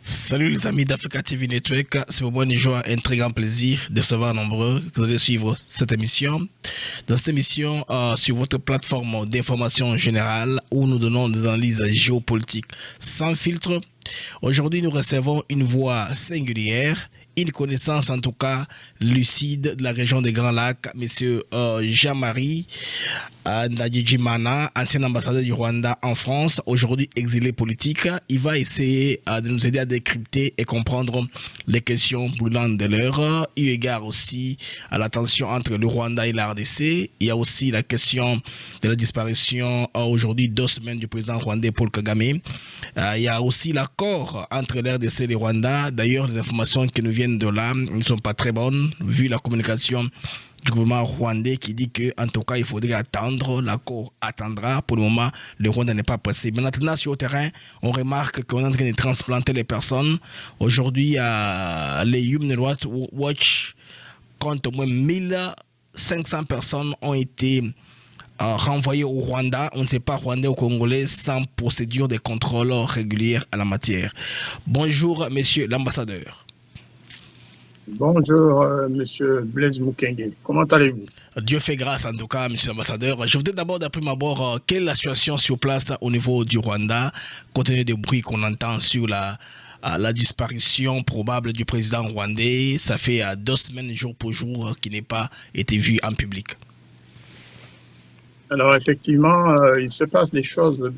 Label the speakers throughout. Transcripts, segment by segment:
Speaker 1: Salut les amis d'Africa TV Network, c'est pour moi une joie et un très grand plaisir de savoir nombreux que vous allez suivre cette émission. Dans cette émission, sur votre plateforme d'information générale où nous donnons des analyses géopolitiques sans filtre, aujourd'hui nous recevons une voix singulière, une connaissance en tout cas lucide de la région des Grands Lacs, monsieur Jean-Marie Ndagijimana, ancien ambassadeur du Rwanda en France, aujourd'hui exilé politique. Il va essayer de nous aider à décrypter et comprendre les questions brûlantes de l'heure, eu égard aussi à la tension entre le Rwanda et la RDC. Il y a aussi la question de la disparition aujourd'hui 2 semaines du président rwandais Paul Kagame. Il y a aussi l'accord entre l'RDC et le Rwanda. D'ailleurs, les informations qui nous viennent de là ne sont pas très bonnes, vu la communication du gouvernement rwandais qui dit que en tout cas il faudrait attendre, l'accord attendra. Pour le moment, le Rwanda n'est pas pressé. Mais maintenant, sur le terrain, on remarque qu'on est en train de transplanter les personnes. Aujourd'hui, les Human Rights Watch comptent au moins 1500 personnes ont été renvoyées au Rwanda. On ne sait pas rwandais ou congolais sans procédure de contrôle régulière à la matière. Bonjour, monsieur l'ambassadeur.
Speaker 2: Bonjour, monsieur Blaise Mukenge. Comment allez-vous?
Speaker 1: Dieu fait grâce en tout cas, monsieur l'ambassadeur. Je voudrais d'abord, d'après m'abord, quelle est la situation sur place au niveau du Rwanda, compte tenu des bruits qu'on entend sur la disparition probable du président rwandais. Ça fait 2 semaines, jour pour jour, qu'il n'est pas été vu en public.
Speaker 2: Alors effectivement, il se passe des choses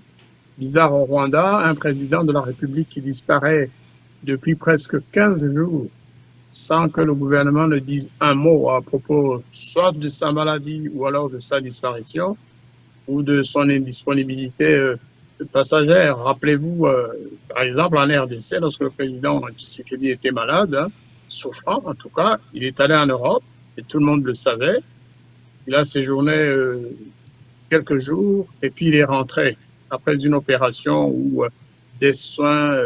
Speaker 2: bizarres au Rwanda. Un président de la République qui disparaît depuis presque 15 jours sans que le gouvernement ne dise un mot à propos soit de sa maladie ou alors de sa disparition ou de son indisponibilité passagère. Rappelez-vous, par exemple, en RDC, lorsque le président Tshisekedi était malade, souffrant en tout cas, il est allé en Europe et tout le monde le savait. Il a séjourné quelques jours et puis il est rentré après une opération ou des soins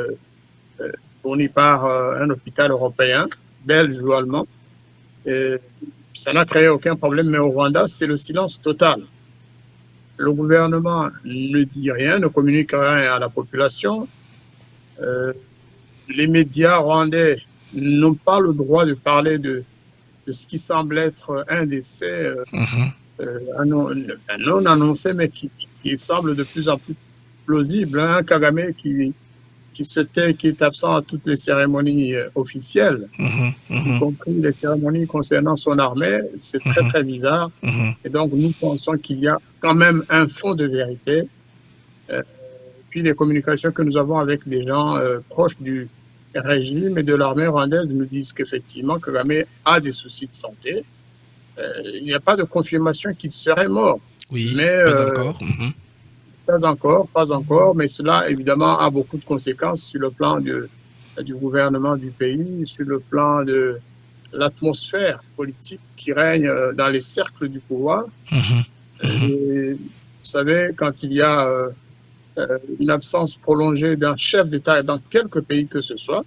Speaker 2: fournis par un hôpital européen, belge ou allemand. Et ça n'a créé aucun problème, mais au Rwanda, c'est le silence total. Le gouvernement ne dit rien, ne communique rien à la population. Les médias rwandais n'ont pas le droit de parler de ce qui semble être un décès non annoncé, mais qui semble de plus en plus plausible. Hein? Kagame qui se tait, qui est absent à toutes les cérémonies officielles, y compris les cérémonies concernant son armée. C'est très, très bizarre. Et donc, nous pensons qu'il y a quand même un fond de vérité. Puis, les communications que nous avons avec des gens proches du régime et de l'armée rwandaise nous disent qu'effectivement, Kagame a des soucis de santé. Il n'y a pas de confirmation qu'il serait mort.
Speaker 1: Oui, mais, pas encore.
Speaker 2: Pas encore, mais cela évidemment a beaucoup de conséquences sur le plan du gouvernement du pays, sur le plan de l'atmosphère politique qui règne dans les cercles du pouvoir. Et, vous savez, quand il y a une absence prolongée d'un chef d'État dans quelque pays que ce soit,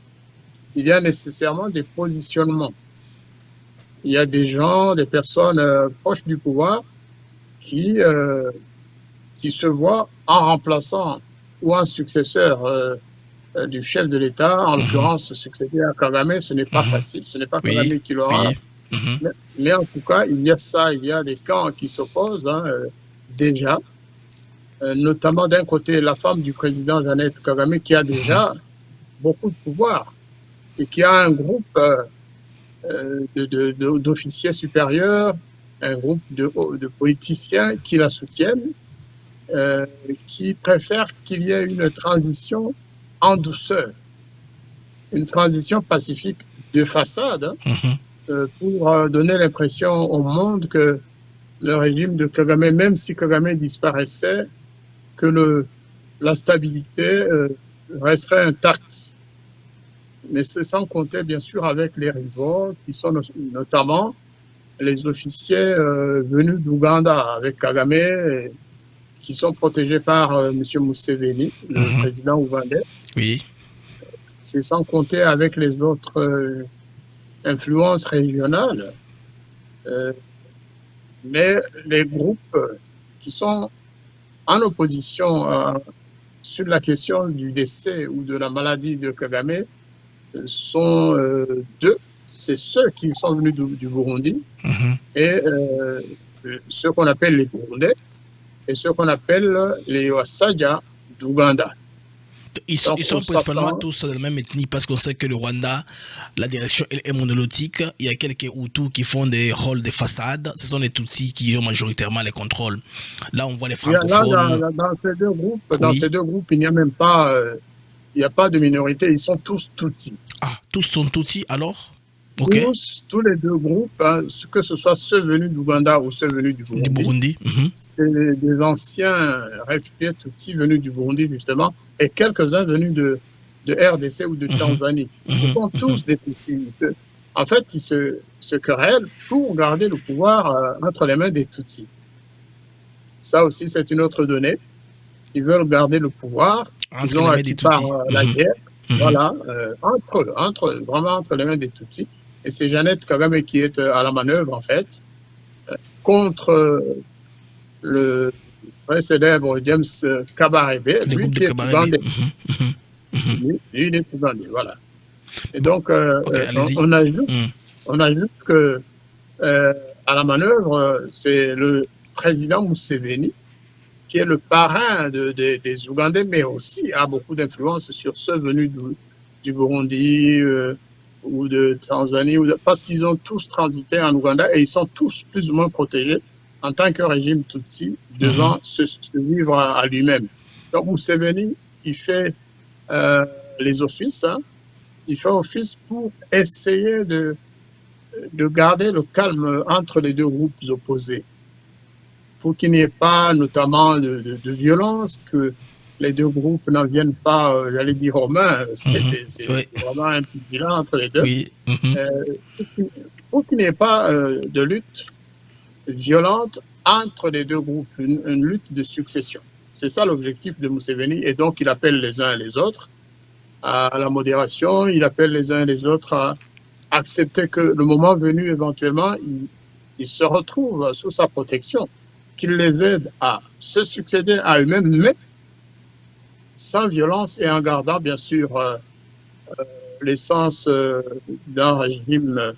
Speaker 2: il y a nécessairement des positionnements. Il y a des gens, des personnes proches du pouvoir qui se voient en remplaçant ou en successeur du chef de l'État, en l'occurrence succéder à Kagame, ce n'est pas facile, ce n'est pas Kagame qui l'aura. Mais en tout cas, il y a ça, il y a des camps qui s'opposent déjà, notamment d'un côté la femme du président Jeannette Kagame qui a déjà beaucoup de pouvoir et qui a un groupe d'officiers supérieurs, un groupe de politiciens qui la soutiennent, qui préfèrent qu'il y ait une transition en douceur, une transition pacifique de façade, pour donner l'impression au monde que le régime de Kagame, même si Kagame disparaissait, que la stabilité resterait intacte. Mais c'est sans compter, bien sûr, avec les rivaux, qui sont notamment les officiers venus d'Ouganda avec Kagame, qui sont protégés par M. Museveni, le président ougandais.
Speaker 1: Oui.
Speaker 2: C'est sans compter avec les autres influences régionales. Mais les groupes qui sont en opposition sur la question du décès ou de la maladie de Kagame sont deux. C'est ceux qui sont venus du Burundi et ceux qu'on appelle les Burundais et ceux qu'on appelle les Wassaja d'Ouganda.
Speaker 1: Ils sont principalement tous de la même ethnie parce qu'on sait que le Rwanda, la direction est monolithique. Il y a quelques Hutus qui font des rôles de façade. Ce sont les Tutsis qui ont majoritairement les contrôles. Là, on voit les francophones.
Speaker 2: Dans ces deux groupes, il n'y a même pas, il n'y a pas de minorité. Ils sont tous Tutsis.
Speaker 1: Ah, tous sont Tutsis alors? Okay.
Speaker 2: Tous les deux groupes, hein, que ce soit ceux venus d'Ouganda ou ceux venus du Burundi, c'est des anciens réfugiés Tutsis venus du Burundi justement, et quelques-uns venus de RDC ou de Tanzanie. Ce sont tous des Tutsis. En fait, ils se querellent pour garder le pouvoir entre les mains des Tutsis. Ça aussi, c'est une autre donnée. Ils veulent garder le pouvoir. Ils ont acquis par la guerre. Voilà, vraiment entre les mains des Tutsis. Et c'est Jeannette Kagame qui est à la manœuvre, en fait, contre le très célèbre James Kabarebe, lui qui est ougandais. Lui, il est ougandais, voilà. Et donc, on ajoute que à la manœuvre, c'est le président Museveni qui est le parrain des Ougandais, mais aussi a beaucoup d'influence sur ceux venus du Burundi ou de Tanzanie, parce qu'ils ont tous transité en Ouganda et ils sont tous plus ou moins protégés en tant que régime Tutsi devant se vivre à lui-même. Donc Museveni, il fait les offices, hein, il fait office pour essayer de garder le calme entre les deux groupes opposés, pour qu'il n'y ait pas notamment de violence, que les deux groupes n'en viennent pas, j'allais dire, aux mains. C'est vraiment un peu violent entre les deux.
Speaker 1: Oui.
Speaker 2: Pour qu'il n'y ait pas de lutte violente entre les deux groupes, une lutte de succession. C'est ça l'objectif de Museveni. Et donc, il appelle les uns et les autres à la modération. Il appelle les uns et les autres à accepter que le moment venu, éventuellement, ils se retrouvent sous sa protection, qu'il les aide à se succéder à eux-mêmes, mais sans violence et en gardant, bien sûr, l'essence d'un régime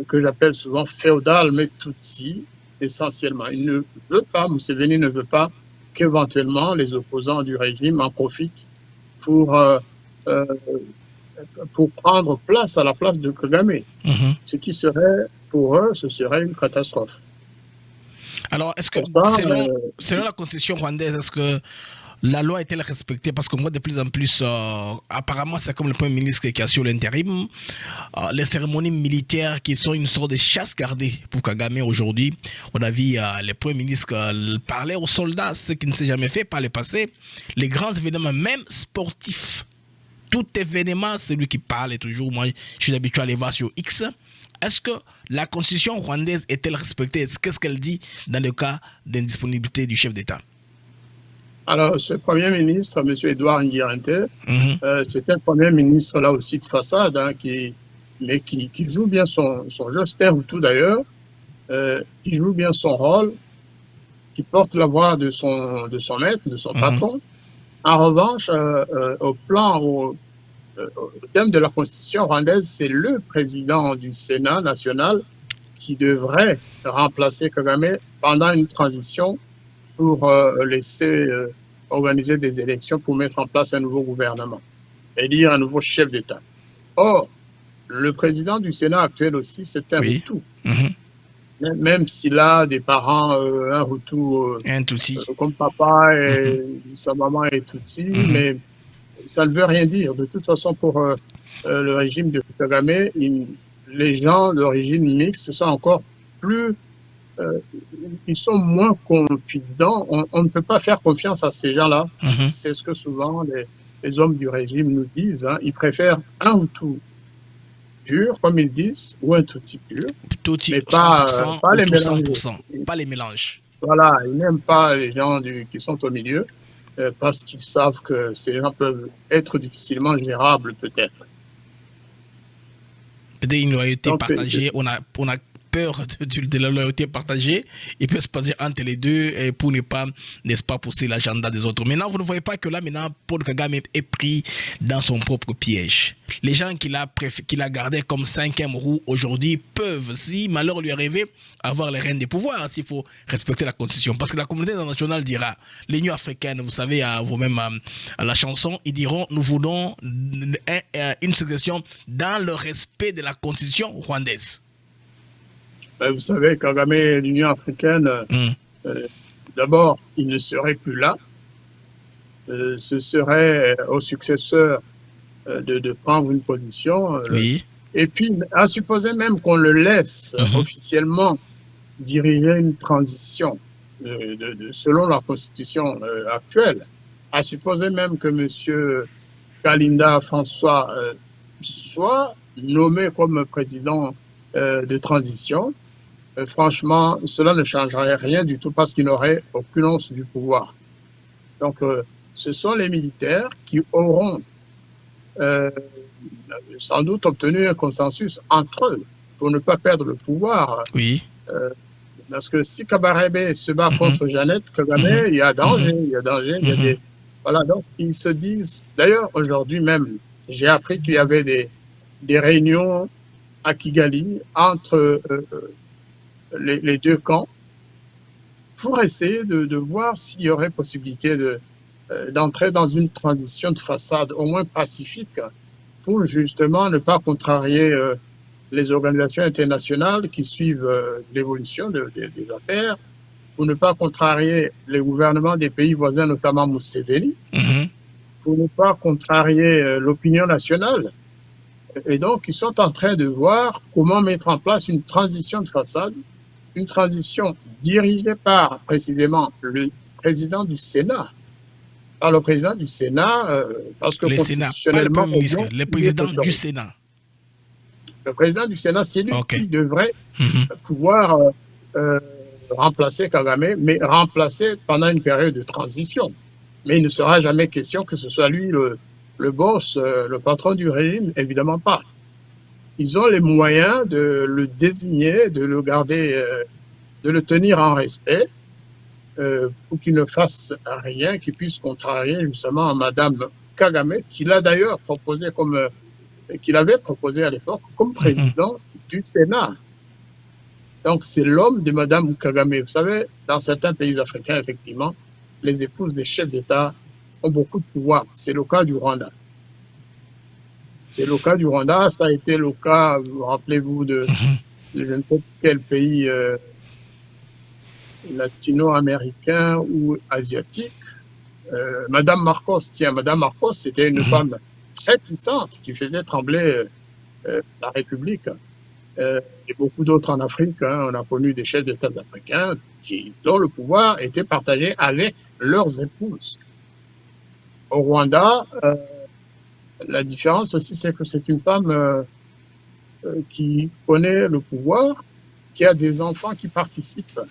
Speaker 2: que j'appelle souvent féodal, mais Tutsi, essentiellement. Il ne veut pas, Museveni ne veut pas qu'éventuellement les opposants du régime en profitent pour prendre place à la place de Kagame. Ce qui serait, pour eux, ce serait une catastrophe.
Speaker 1: Alors, est-ce que, selon la constitution rwandaise, est-ce que la loi est-elle respectée? Parce qu'on voit de plus en plus, apparemment, c'est comme le Premier ministre qui assure l'intérim, les cérémonies militaires qui sont une sorte de chasse gardée pour Kagame aujourd'hui. On a vu le Premier ministre parler aux soldats, ce qui ne s'est jamais fait par le passé. Les grands événements, même sportifs, tout événement, c'est lui qui parle et toujours. Moi, je suis habitué à aller voir sur X. Est-ce que la constitution rwandaise est-elle respectée? Qu'est-ce qu'elle dit dans le cas d'indisponibilité du chef d'État?
Speaker 2: Alors, ce Premier ministre, M. Edouard Ngirente, c'est un Premier ministre là aussi de façade, hein, mais qui joue bien son jeu, c'est un Hutu d'ailleurs, qui joue bien son rôle, qui porte la voix de son maître, de son patron. En revanche, au terme de la constitution rwandaise, c'est le président du Sénat national qui devrait remplacer Kagame pendant une transition pour laisser organiser des élections pour mettre en place un nouveau gouvernement, élire un nouveau chef d'État. Or, le président du Sénat actuel aussi, c'est un Hutu. Même s'il a des parents, un Hutu comme papa et sa maman est Tutsi, mais ça ne veut rien dire. De toute façon, pour le régime de Kagame, les gens d'origine mixte sont encore plus... ils sont moins confidents. On ne peut pas faire confiance à ces gens-là. C'est ce que souvent les hommes du régime nous disent. Hein. Ils préfèrent un Hutu pur, comme ils disent, ou un Tutsi pur, mais pas les mélanges.
Speaker 1: Pas les mélanges.
Speaker 2: Voilà, ils n'aiment pas les gens qui sont au milieu parce qu'ils savent que ces gens peuvent être difficilement gérables, peut-être.
Speaker 1: Peut-être une loyauté partagée. On a peur de la loyauté partagée, il peut se passer entre les deux pour ne pas, n'est-ce pas, pousser l'agenda des autres. Maintenant, vous ne voyez pas que là, maintenant, Paul Kagame est pris dans son propre piège. Les gens qu'il a gardés comme cinquième roue aujourd'hui peuvent, si malheur lui arrivait, avoir les rênes des pouvoirs, s'il faut respecter la Constitution. Parce que la communauté internationale dira, l'Union africaine, vous savez, à vous-même, à la chanson, ils diront, nous voulons une succession dans le respect de la Constitution rwandaise.
Speaker 2: Vous savez, Kagame et l'Union africaine, d'abord, il ne serait plus là. Ce serait au successeur de prendre une position.
Speaker 1: Oui.
Speaker 2: Et puis, à supposer même qu'on le laisse officiellement diriger une transition selon la constitution actuelle, à supposer même que M. Kalinda François soit nommé comme président de transition, franchement, cela ne changerait rien du tout parce qu'il n'aurait aucune once du pouvoir. Donc, ce sont les militaires qui auront sans doute obtenu un consensus entre eux pour ne pas perdre le pouvoir.
Speaker 1: Oui.
Speaker 2: Parce que si Kabarebe se bat contre Jeannette Kagame, il y a danger, il y a danger, il y a des... Voilà, donc ils se disent... D'ailleurs, aujourd'hui même, j'ai appris qu'il y avait des réunions à Kigali entre les deux camps pour essayer de voir s'il y aurait possibilité d'entrer dans une transition de façade au moins pacifique pour justement ne pas contrarier les organisations internationales qui suivent l'évolution des affaires, pour ne pas contrarier les gouvernements des pays voisins, notamment Museveni, pour ne pas contrarier l'opinion nationale. Et donc, ils sont en train de voir comment mettre en place une transition de façade, une transition dirigée par précisément le président du Sénat. Par le président du Sénat, parce que
Speaker 1: constitutionnellement... Le président du Sénat.
Speaker 2: Le président du Sénat, c'est lui qui devrait pouvoir remplacer Kagame, mais remplacer pendant une période de transition. Mais il ne sera jamais question que ce soit lui le boss, le patron du régime, évidemment pas. Ils ont les moyens de le désigner, de le garder, de le tenir en respect, pour qu'il ne fasse rien qui puisse contrarier justement Madame Kagame, qu'il a d'ailleurs proposé qu'il avait proposé à l'époque comme président du Sénat. Donc c'est l'homme de Madame Kagame. Vous savez, dans certains pays africains, effectivement, les épouses des chefs d'État ont beaucoup de pouvoir. C'est le cas du Rwanda. C'est le cas du Rwanda. Ça a été le cas, rappelez-vous, de je ne sais quel pays latino-américain ou asiatique. Madame Marcos, Madame Marcos, c'était une femme très puissante qui faisait trembler la République. Et beaucoup d'autres en Afrique, on a connu des chefs d'État africains dont le pouvoir était partagé avec leurs épouses. Au Rwanda, la différence aussi, c'est que c'est une femme qui connaît le pouvoir, qui a des enfants qui participent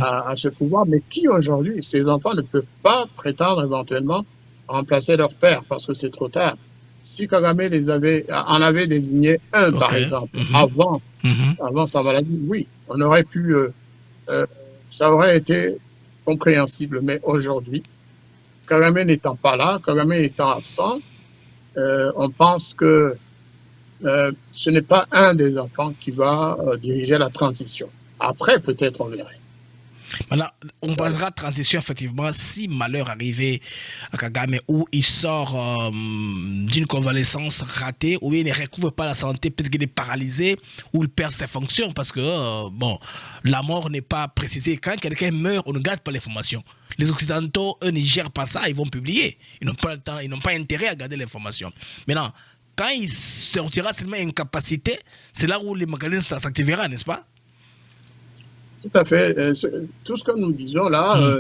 Speaker 2: à ce pouvoir, mais qui aujourd'hui, ces enfants ne peuvent pas prétendre éventuellement remplacer leur père parce que c'est trop tard. Si Kagame en avait désigné un, par exemple, avant sa maladie, oui, on aurait pu, ça aurait été compréhensible. Mais aujourd'hui, Kagame n'étant pas là, Kagame étant absent, on pense que ce n'est pas un des enfants qui va diriger la transition. Après, peut-être, on verrait.
Speaker 1: Voilà, on parlera de transition effectivement si malheur arrivait à Kagame où il sort d'une convalescence ratée, où il ne recouvre pas la santé, peut-être qu'il est paralysé, où il perd ses fonctions parce que bon, la mort n'est pas précisée. Quand quelqu'un meurt, on ne garde pas l'information. Les Occidentaux, eux, ne gèrent pas ça, ils vont publier. Ils n'ont pas le temps, ils n'ont pas intérêt à garder l'information. Maintenant, quand il sortira seulement incapacité, c'est là où les mécanismes s'activera, n'est-ce pas?
Speaker 2: Tout à fait. Tout ce que nous disons là,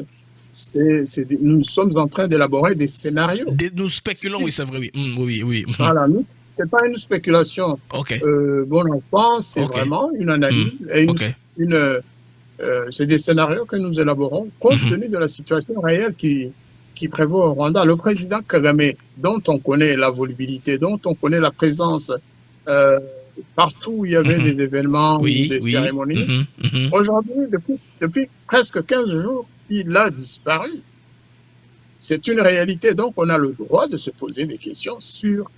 Speaker 2: nous sommes en train d'élaborer des scénarios.
Speaker 1: Nous spéculons, oui, c'est vrai, oui. Oui.
Speaker 2: Voilà, ce n'est pas une spéculation. Bon enfant, c'est vraiment une analyse. Et c'est des scénarios que nous élaborons compte tenu de la situation réelle qui prévaut au Rwanda. Le président Kagame, dont on connaît la volubilité, dont on connaît la présence partout où il y avait des événements ou
Speaker 1: Oui,
Speaker 2: des
Speaker 1: oui.
Speaker 2: cérémonies. Aujourd'hui, depuis presque 15 jours, il a disparu. C'est une réalité. Donc, on a le droit de se poser des questions sur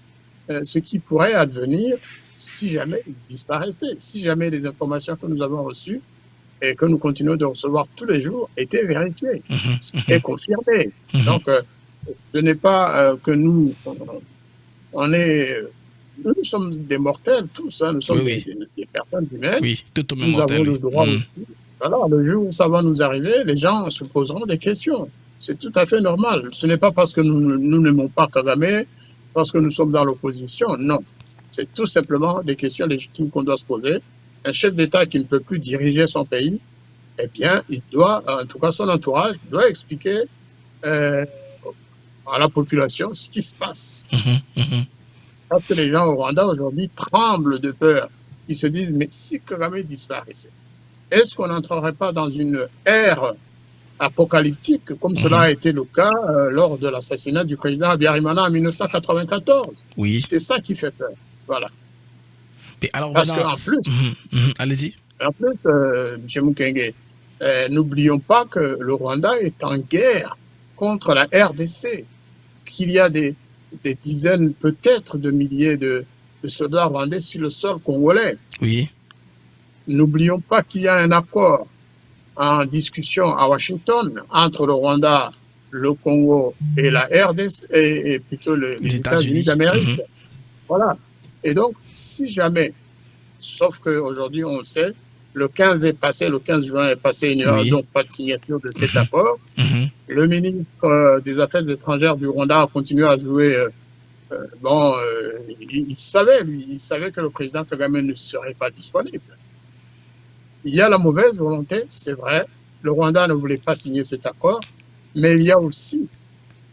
Speaker 2: ce qui pourrait advenir si jamais il disparaissait, si jamais les informations que nous avons reçues et que nous continuons de recevoir tous les jours étaient vérifiées et confirmées. Donc, ce n'est pas que nous, on est, nous sommes des mortels tous, hein, nous sommes
Speaker 1: Oui, oui.
Speaker 2: des personnes humaines,
Speaker 1: Oui, tout homme est
Speaker 2: nous avons
Speaker 1: mortel,
Speaker 2: le
Speaker 1: oui.
Speaker 2: droit aussi. Voilà, le jour où ça va nous arriver, les gens se poseront des questions. C'est tout à fait normal. Ce n'est pas parce que nous n'aimons pas Kagame, parce que nous sommes dans l'opposition, non. C'est tout simplement des questions légitimes qu'on doit se poser. Un chef d'État qui ne peut plus diriger son pays, eh bien, il doit, en tout cas son entourage, doit expliquer à la population ce qui se passe. Parce que les gens au Rwanda aujourd'hui tremblent de peur. Ils se disent, mais si Kagame disparaissait, est-ce qu'on n'entrerait pas dans une ère apocalyptique, comme cela a été le cas lors de l'assassinat du président Habyarimana en 1994?
Speaker 1: Oui.
Speaker 2: C'est ça qui fait peur. Voilà.
Speaker 1: Et alors
Speaker 2: Parce
Speaker 1: maintenant,
Speaker 2: qu'en plus,
Speaker 1: allez-y.
Speaker 2: M. Mukenge, n'oublions pas que le Rwanda est en guerre contre la RDC, qu'il y a des dizaines, peut-être de milliers de soldats rwandais sur le sol congolais.
Speaker 1: Oui.
Speaker 2: N'oublions pas qu'il y a un accord en discussion à Washington entre le Rwanda, le Congo et la RDC, et plutôt les États-Unis d'Amérique. Voilà. Et donc, si jamais, sauf qu'aujourd'hui, on le sait, le 15 est passé, le 15 juin est passé, il n'y aura donc pas de signature de cet accord. Le ministre des Affaires étrangères du Rwanda a continué à jouer. Il savait que le président Kagame ne serait pas disponible. Il y a la mauvaise volonté, c'est vrai. Le Rwanda ne voulait pas signer cet accord, mais il y a aussi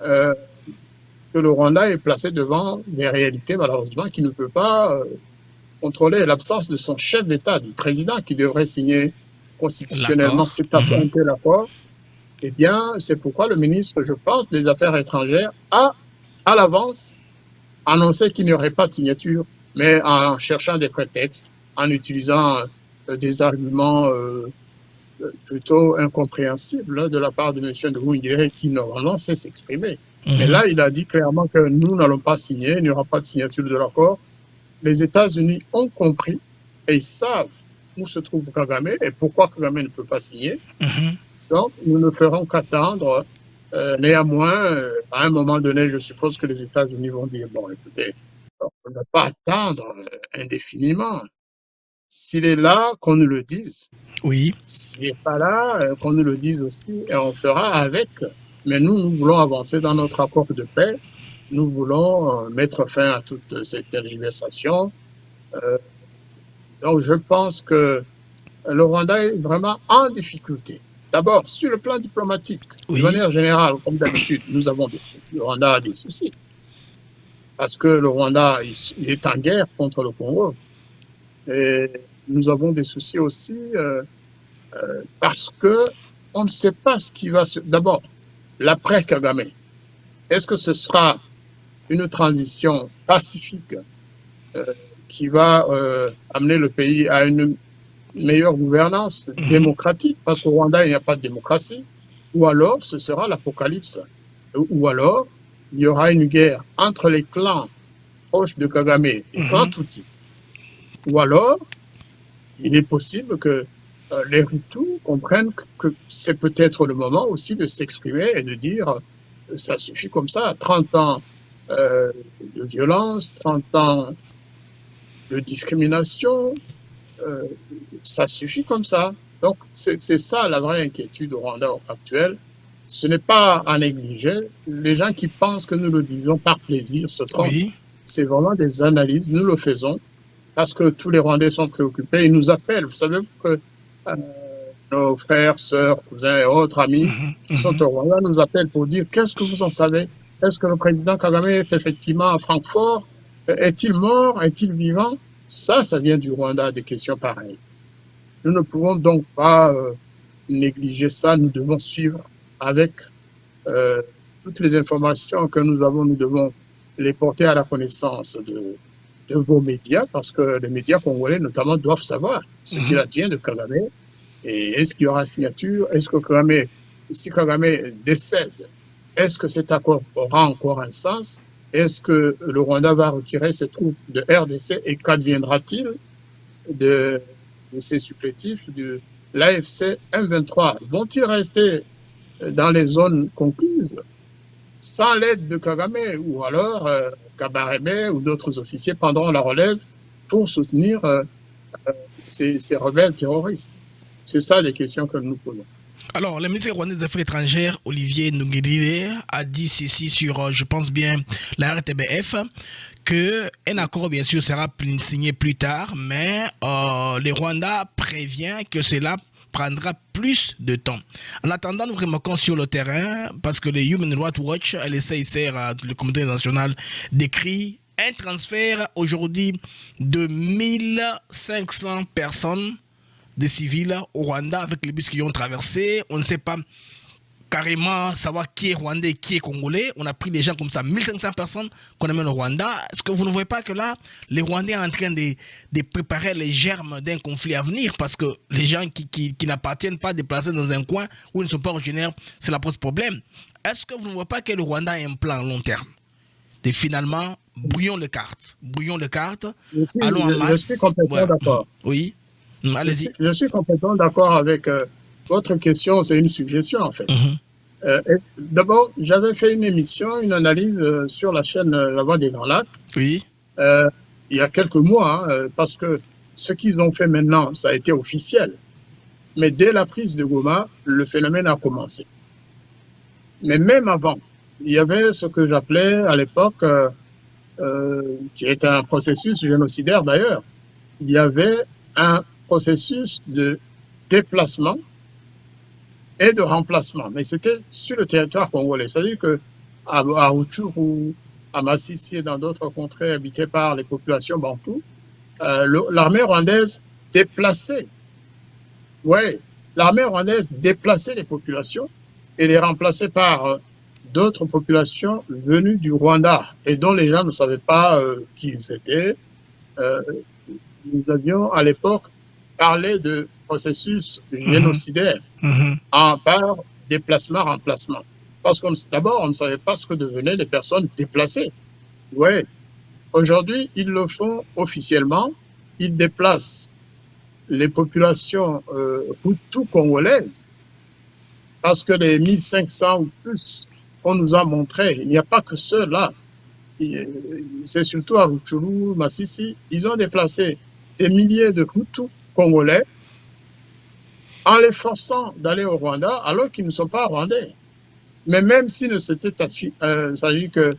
Speaker 2: que le Rwanda est placé devant des réalités, malheureusement, qui ne peut pas contrôler l'absence de son chef d'État, du président qui devrait signer constitutionnellement cet accord. Eh bien, c'est pourquoi le ministre, je pense, des Affaires étrangères a, à l'avance, annoncé qu'il n'y aurait pas de signature, mais en cherchant des prétextes, en utilisant des arguments plutôt incompréhensibles de la part de M. Nduhungirehe qui normalement sait s'exprimer. Mais là, il a dit clairement que nous n'allons pas signer, il n'y aura pas de signature de l'accord. Les États-Unis ont compris et ils savent où se trouve Kagame et pourquoi Kagame ne peut pas signer. Donc, nous ne ferons qu'attendre. Néanmoins, à un moment donné, je suppose que les États-Unis vont dire, bon, écoutez, on ne va pas attendre indéfiniment. S'il est là, qu'on nous le dise.
Speaker 1: Oui.
Speaker 2: S'il n'est pas là, qu'on nous le dise aussi, et on fera avec. Mais nous voulons avancer dans notre accord de paix. Nous voulons mettre fin à toute cette tergiversation. Donc, je pense que le Rwanda est vraiment en difficulté. D'abord, sur le plan diplomatique, de manière générale, comme d'habitude, le Rwanda a des soucis. Parce que le Rwanda, il est en guerre contre le Congo. Et nous avons des soucis aussi parce que on ne sait pas ce qui va se... D'abord, l'après Kagame. Est-ce que ce sera une transition pacifique qui va amener le pays à une meilleure gouvernance démocratique, parce qu'au Rwanda, il n'y a pas de démocratie, ou alors ce sera l'apocalypse, ou alors il y aura une guerre entre les clans proches de Kagame, les clans Tutsi, ou alors il est possible que les Hutus comprennent que c'est peut-être le moment aussi de s'exprimer et de dire ça suffit comme ça, 30 ans de violence, 30 ans de discrimination, ça suffit comme ça. Donc, c'est ça la vraie inquiétude au Rwanda actuel. Ce n'est pas à négliger. Les gens qui pensent que nous le disons par plaisir se trompent. C'est vraiment des analyses. Nous le faisons parce que tous les Rwandais sont préoccupés. Ils nous appellent. Vous savez que nos frères, sœurs, cousins et autres amis qui sont au Rwanda nous appellent pour dire qu'est-ce que vous en savez? Est-ce que le président Kagame est effectivement à Francfort? Est-il mort? Est-il vivant? Ça vient du Rwanda, des questions pareilles. Nous ne pouvons donc pas négliger ça. Nous devons suivre avec toutes les informations que nous avons. Nous devons les porter à la connaissance de vos médias, parce que les médias congolais notamment doivent savoir ce qu'il advient de Kagame. Et est-ce qu'il y aura signature? Est-ce que Kagame, si Kagame décède, est-ce que cet accord aura encore un sens? Est-ce que le Rwanda va retirer ses troupes de RDC et qu'adviendra-t-il de ces supplétifs de l'AFC M23? Vont-ils rester dans les zones conquises sans l'aide de Kagame, ou alors Kabarebe ou d'autres officiers prendront la relève pour soutenir ces rebelles terroristes? C'est ça les questions que nous posons.
Speaker 1: Alors, le ministre rwandais des Affaires étrangères, Olivier Nduhungirehe, a dit ceci sur, je pense bien, la RTBF, qu'un accord, bien sûr, sera signé plus tard, mais le Rwanda prévient que cela prendra plus de temps. En attendant, nous remarquons sur le terrain, parce que le Human Rights Watch, LCICR, le comité national, décrit un transfert aujourd'hui de 1500 personnes, des civils au Rwanda avec les bus qui ont traversé. On ne sait pas carrément savoir qui est rwandais et qui est congolais. On a pris des gens comme ça, 1500 personnes qu'on amène au Rwanda. Est-ce que vous ne voyez pas que là, les Rwandais sont en train de préparer les germes d'un conflit à venir, parce que les gens qui n'appartiennent pas déplacés dans un coin où ils ne sont pas originaires, c'est la pose problème. Est-ce que vous ne voyez pas que le Rwanda a un plan à long terme? Et finalement, brouillons les cartes. Allons en masse.
Speaker 2: Je suis complètement d'accord.
Speaker 1: Oui. Allez-y.
Speaker 2: Je suis complètement d'accord avec votre question. C'est une suggestion, en fait. D'abord, j'avais fait une émission, une analyse sur la chaîne La Voix des Grands Lacs.
Speaker 1: Oui.
Speaker 2: Il y a quelques mois, parce que ce qu'ils ont fait maintenant, ça a été officiel. Mais dès la prise de Goma, le phénomène a commencé. Mais même avant, il y avait ce que j'appelais à l'époque, qui était un processus génocidaire d'ailleurs, il y avait un processus de déplacement et de remplacement. Mais c'était sur le territoire congolais. C'est-à-dire qu'à Rutshuru, à Massissi et dans d'autres contrées habitées par les populations bantoues, l'armée rwandaise déplaçait. Oui, l'armée rwandaise déplaçait les populations et les remplaçait par d'autres populations venues du Rwanda et dont les gens ne savaient pas qui ils étaient. Nous avions à l'époque parlé de processus génocidaire par déplacement-remplacement. Parce que d'abord, on ne savait pas ce que devenaient les personnes déplacées. Oui. Aujourd'hui, ils le font officiellement. Ils déplacent les populations hutus congolaises. Parce que les 1500 ou plus qu'on nous a montré, il n'y a pas que ceux-là. C'est surtout à Rutshuru, Massissi. Ils ont déplacé des milliers de Hutus congolais en les forçant d'aller au Rwanda alors qu'ils ne sont pas rwandais. Mais même s'il ne s'était s'agit que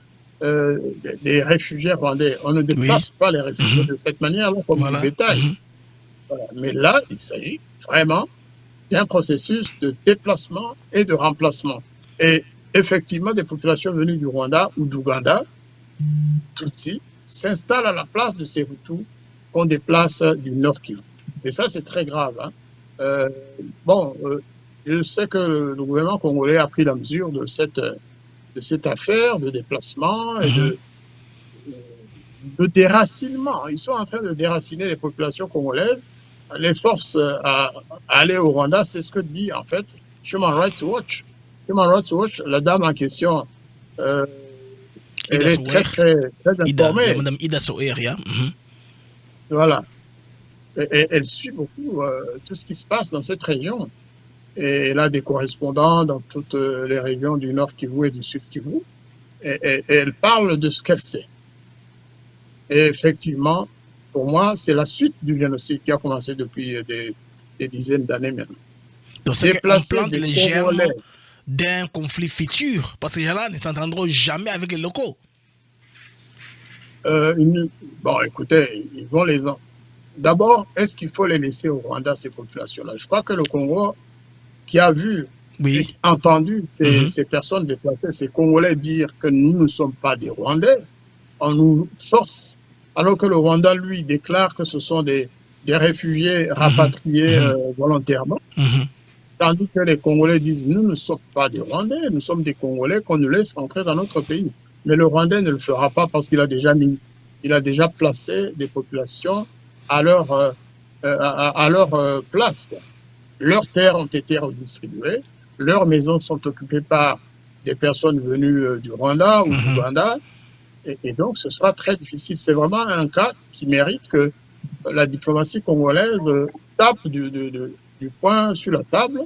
Speaker 2: des réfugiés rwandais, on ne déplace pas les réfugiés de cette manière comme du bétail. Voilà. Mais là, il s'agit vraiment d'un processus de déplacement et de remplacement. Et effectivement, des populations venues du Rwanda ou d'Ouganda, Tutsi, s'installent à la place de ces Hutus qu'on déplace du Nord Kivu. Et ça, c'est très grave. Hein. Je sais que le gouvernement congolais a pris la mesure de cette affaire de déplacement et de déracinement. Ils sont en train de déraciner les populations congolaises. Les forces à aller au Rwanda, c'est ce que dit en fait Human Rights Watch. Human Rights Watch, la dame en question, elle est très informée.
Speaker 1: Madame Ida Soeria.
Speaker 2: Voilà. Et elle suit beaucoup tout ce qui se passe dans cette région. Et elle a des correspondants dans toutes les régions du Nord Kivu et du Sud Kivu. Et elle parle de ce qu'elle sait. Et effectivement, pour moi, c'est la suite du génocide qui a commencé depuis des dizaines d'années maintenant.
Speaker 1: Donc, c'est qu'on plante les germes d'un conflit futur, parce que les gens-là ne s'entendront jamais avec les locaux.
Speaker 2: Bon, écoutez, ils vont les... D'abord, est-ce qu'il faut les laisser au Rwanda, ces populations-là? Je crois que le Congo, qui a vu et entendu ces personnes déplacées, ces Congolais dire que nous ne sommes pas des Rwandais, on nous force, alors que le Rwanda, lui, déclare que ce sont des réfugiés rapatriés volontairement, tandis que les Congolais disent nous ne sommes pas des Rwandais, nous sommes des Congolais qu'on nous laisse entrer dans notre pays. Mais le Rwandais ne le fera pas parce qu'il a déjà mis il a déjà placé des populations à leur place. Leurs terres ont été redistribuées, leurs maisons sont occupées par des personnes venues du Rwanda ou du Ouganda, et donc ce sera très difficile. C'est vraiment un cas qui mérite que la diplomatie congolaise tape du poing sur la table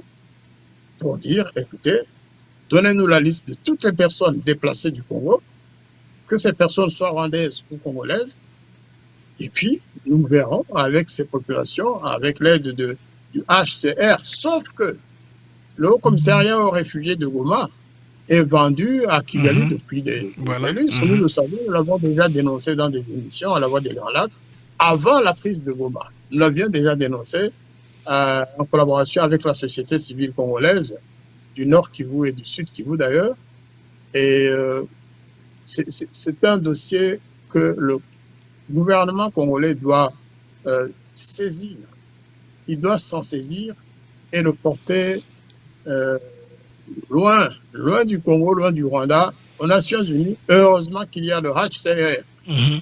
Speaker 2: pour dire, écoutez, donnez-nous la liste de toutes les personnes déplacées du Congo, que ces personnes soient rwandaises ou congolaises, et puis nous verrons avec ces populations, avec l'aide du HCR, sauf que le Haut-Commissariat aux réfugiés de Goma est vendu à Kigali depuis des années. Nous le savons, nous l'avons déjà dénoncé dans des émissions à la Voix des Grands Lacs, avant la prise de Goma. Nous l'avions déjà dénoncé en collaboration avec la société civile congolaise, du Nord Kivu et du Sud Kivu d'ailleurs. Et c'est un dossier que le gouvernement congolais doit saisir. Il doit s'en saisir et le porter loin du Congo, loin du Rwanda, aux Nations Unies. Heureusement qu'il y a le HCR,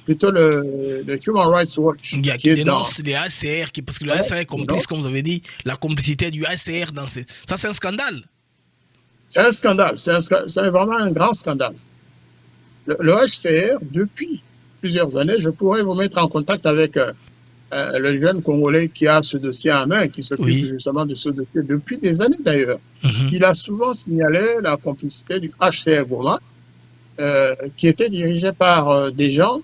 Speaker 2: plutôt le Human Rights Watch.
Speaker 1: Qui dénonce les HCR, parce que le HCR est complice, comme vous avez dit, la complicité du HCR dans ça, c'est un scandale.
Speaker 2: C'est un scandale, c'est vraiment un grand scandale. Le HCR, depuis plusieurs années, je pourrais vous mettre en contact avec le jeune Congolais qui a ce dossier en main, qui s'occupe justement de ce dossier depuis des années d'ailleurs. Il a souvent signalé la complicité du HCR Goma, qui était dirigé par des gens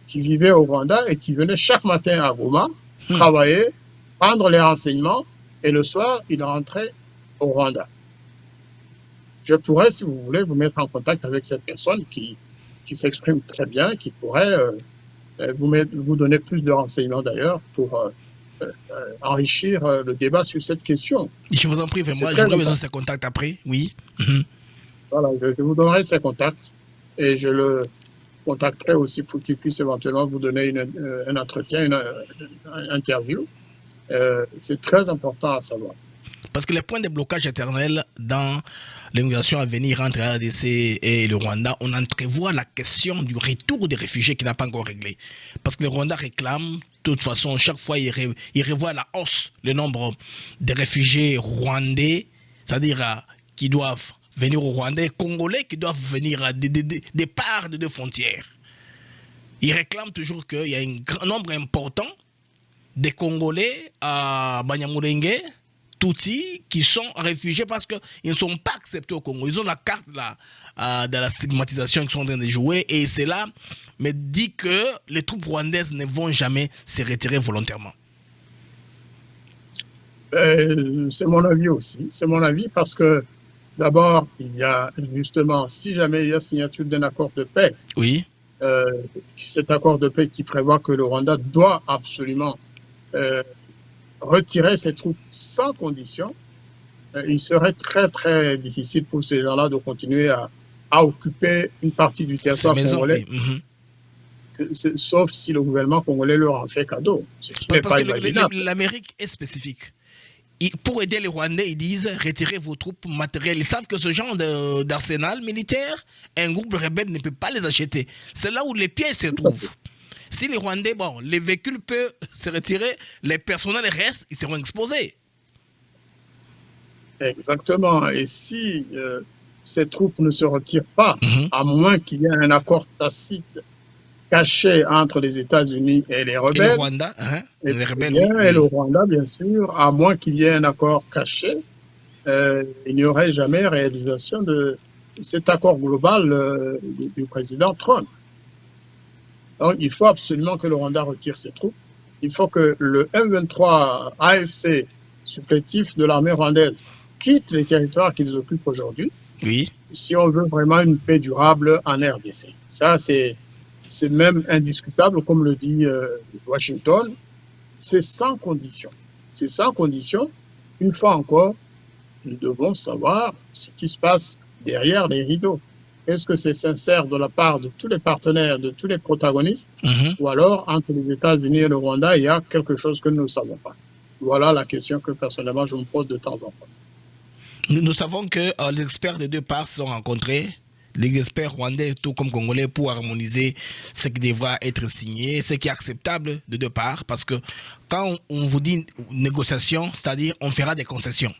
Speaker 2: qui vivaient au Rwanda et qui venaient chaque matin à Goma travailler, prendre les renseignements, et le soir, ils rentraient au Rwanda. Je pourrais, si vous voulez, vous mettre en contact avec cette personne qui s'exprime très bien, qui pourrait vous donner plus de renseignements d'ailleurs pour enrichir le débat sur cette question.
Speaker 1: Je vous en prie, moi j'aurais besoin de ces contacts après, oui.
Speaker 2: Voilà, je vous donnerai ces contacts et je le contacterai aussi pour qu'il puisse éventuellement vous donner un entretien, une interview. C'est très important à savoir.
Speaker 1: Parce que les points de blocage éternels dans les négociations à venir entre la RDC et le Rwanda, on entrevoit la question du retour des réfugiés qui n'a pas encore réglé. Parce que le Rwanda réclame, de toute façon, chaque fois, il revoit la hausse, le nombre de réfugiés rwandais, c'est-à-dire qui doivent venir au Rwanda, et congolais qui doivent venir des parts de deux frontières. Il réclame toujours qu'il y a un grand nombre important de Congolais à Banyamulenge, Tutsi, qui sont réfugiés parce qu'ils ne sont pas acceptés au Congo. Ils ont la carte de la stigmatisation qu'ils sont en train de jouer, et cela me dit que les troupes rwandaises ne vont jamais se retirer volontairement.
Speaker 2: C'est mon avis aussi. C'est mon avis parce que d'abord, il y a justement, si jamais il y a signature d'un accord de paix, cet accord de paix qui prévoit que le Rwanda doit absolument retirer ses troupes sans condition, il serait très très difficile pour ces gens-là de continuer à occuper une partie du territoire congolais, sauf si le gouvernement congolais leur en fait cadeau, ce qui n'est pas imaginable.
Speaker 1: L'Amérique est spécifique. Pour aider les Rwandais, ils disent retirez vos troupes matérielles. Ils savent que ce genre d'arsenal militaire, un groupe rebelle ne peut pas les acheter. C'est là où les pièges se trouvent. Si les Rwandais, les véhicules peuvent se retirer, les personnels restent, ils seront exposés.
Speaker 2: Exactement. Et si ces troupes ne se retirent pas, à moins qu'il y ait un accord tacite caché entre les États-Unis et les rebelles,
Speaker 1: et le Rwanda, les rebelles,
Speaker 2: et le Rwanda, bien sûr, à moins qu'il y ait un accord caché, il n'y aurait jamais réalisation de cet accord global du président Trump. Donc, il faut absolument que le Rwanda retire ses troupes. Il faut que le M23 AFC, supplétif de l'armée rwandaise, quitte les territoires qu'ils occupent aujourd'hui.
Speaker 1: Oui.
Speaker 2: Si on veut vraiment une paix durable en RDC. Ça, c'est même indiscutable, comme le dit Washington. C'est sans condition. C'est sans condition. Une fois encore, nous devons savoir ce qui se passe derrière les rideaux. Est-ce que c'est sincère de la part de tous les partenaires, de tous les protagonistes, ou alors entre les États-Unis et le Rwanda, il y a quelque chose que nous ne savons pas? Voilà la question que personnellement je me pose de temps en temps.
Speaker 1: Nous savons que les experts des deux parts se sont rencontrés les experts rwandais, tout comme congolais, pour harmoniser ce qui devra être signé, ce qui est acceptable de deux parts, parce que quand on vous dit négociation, c'est-à-dire on fera des concessions.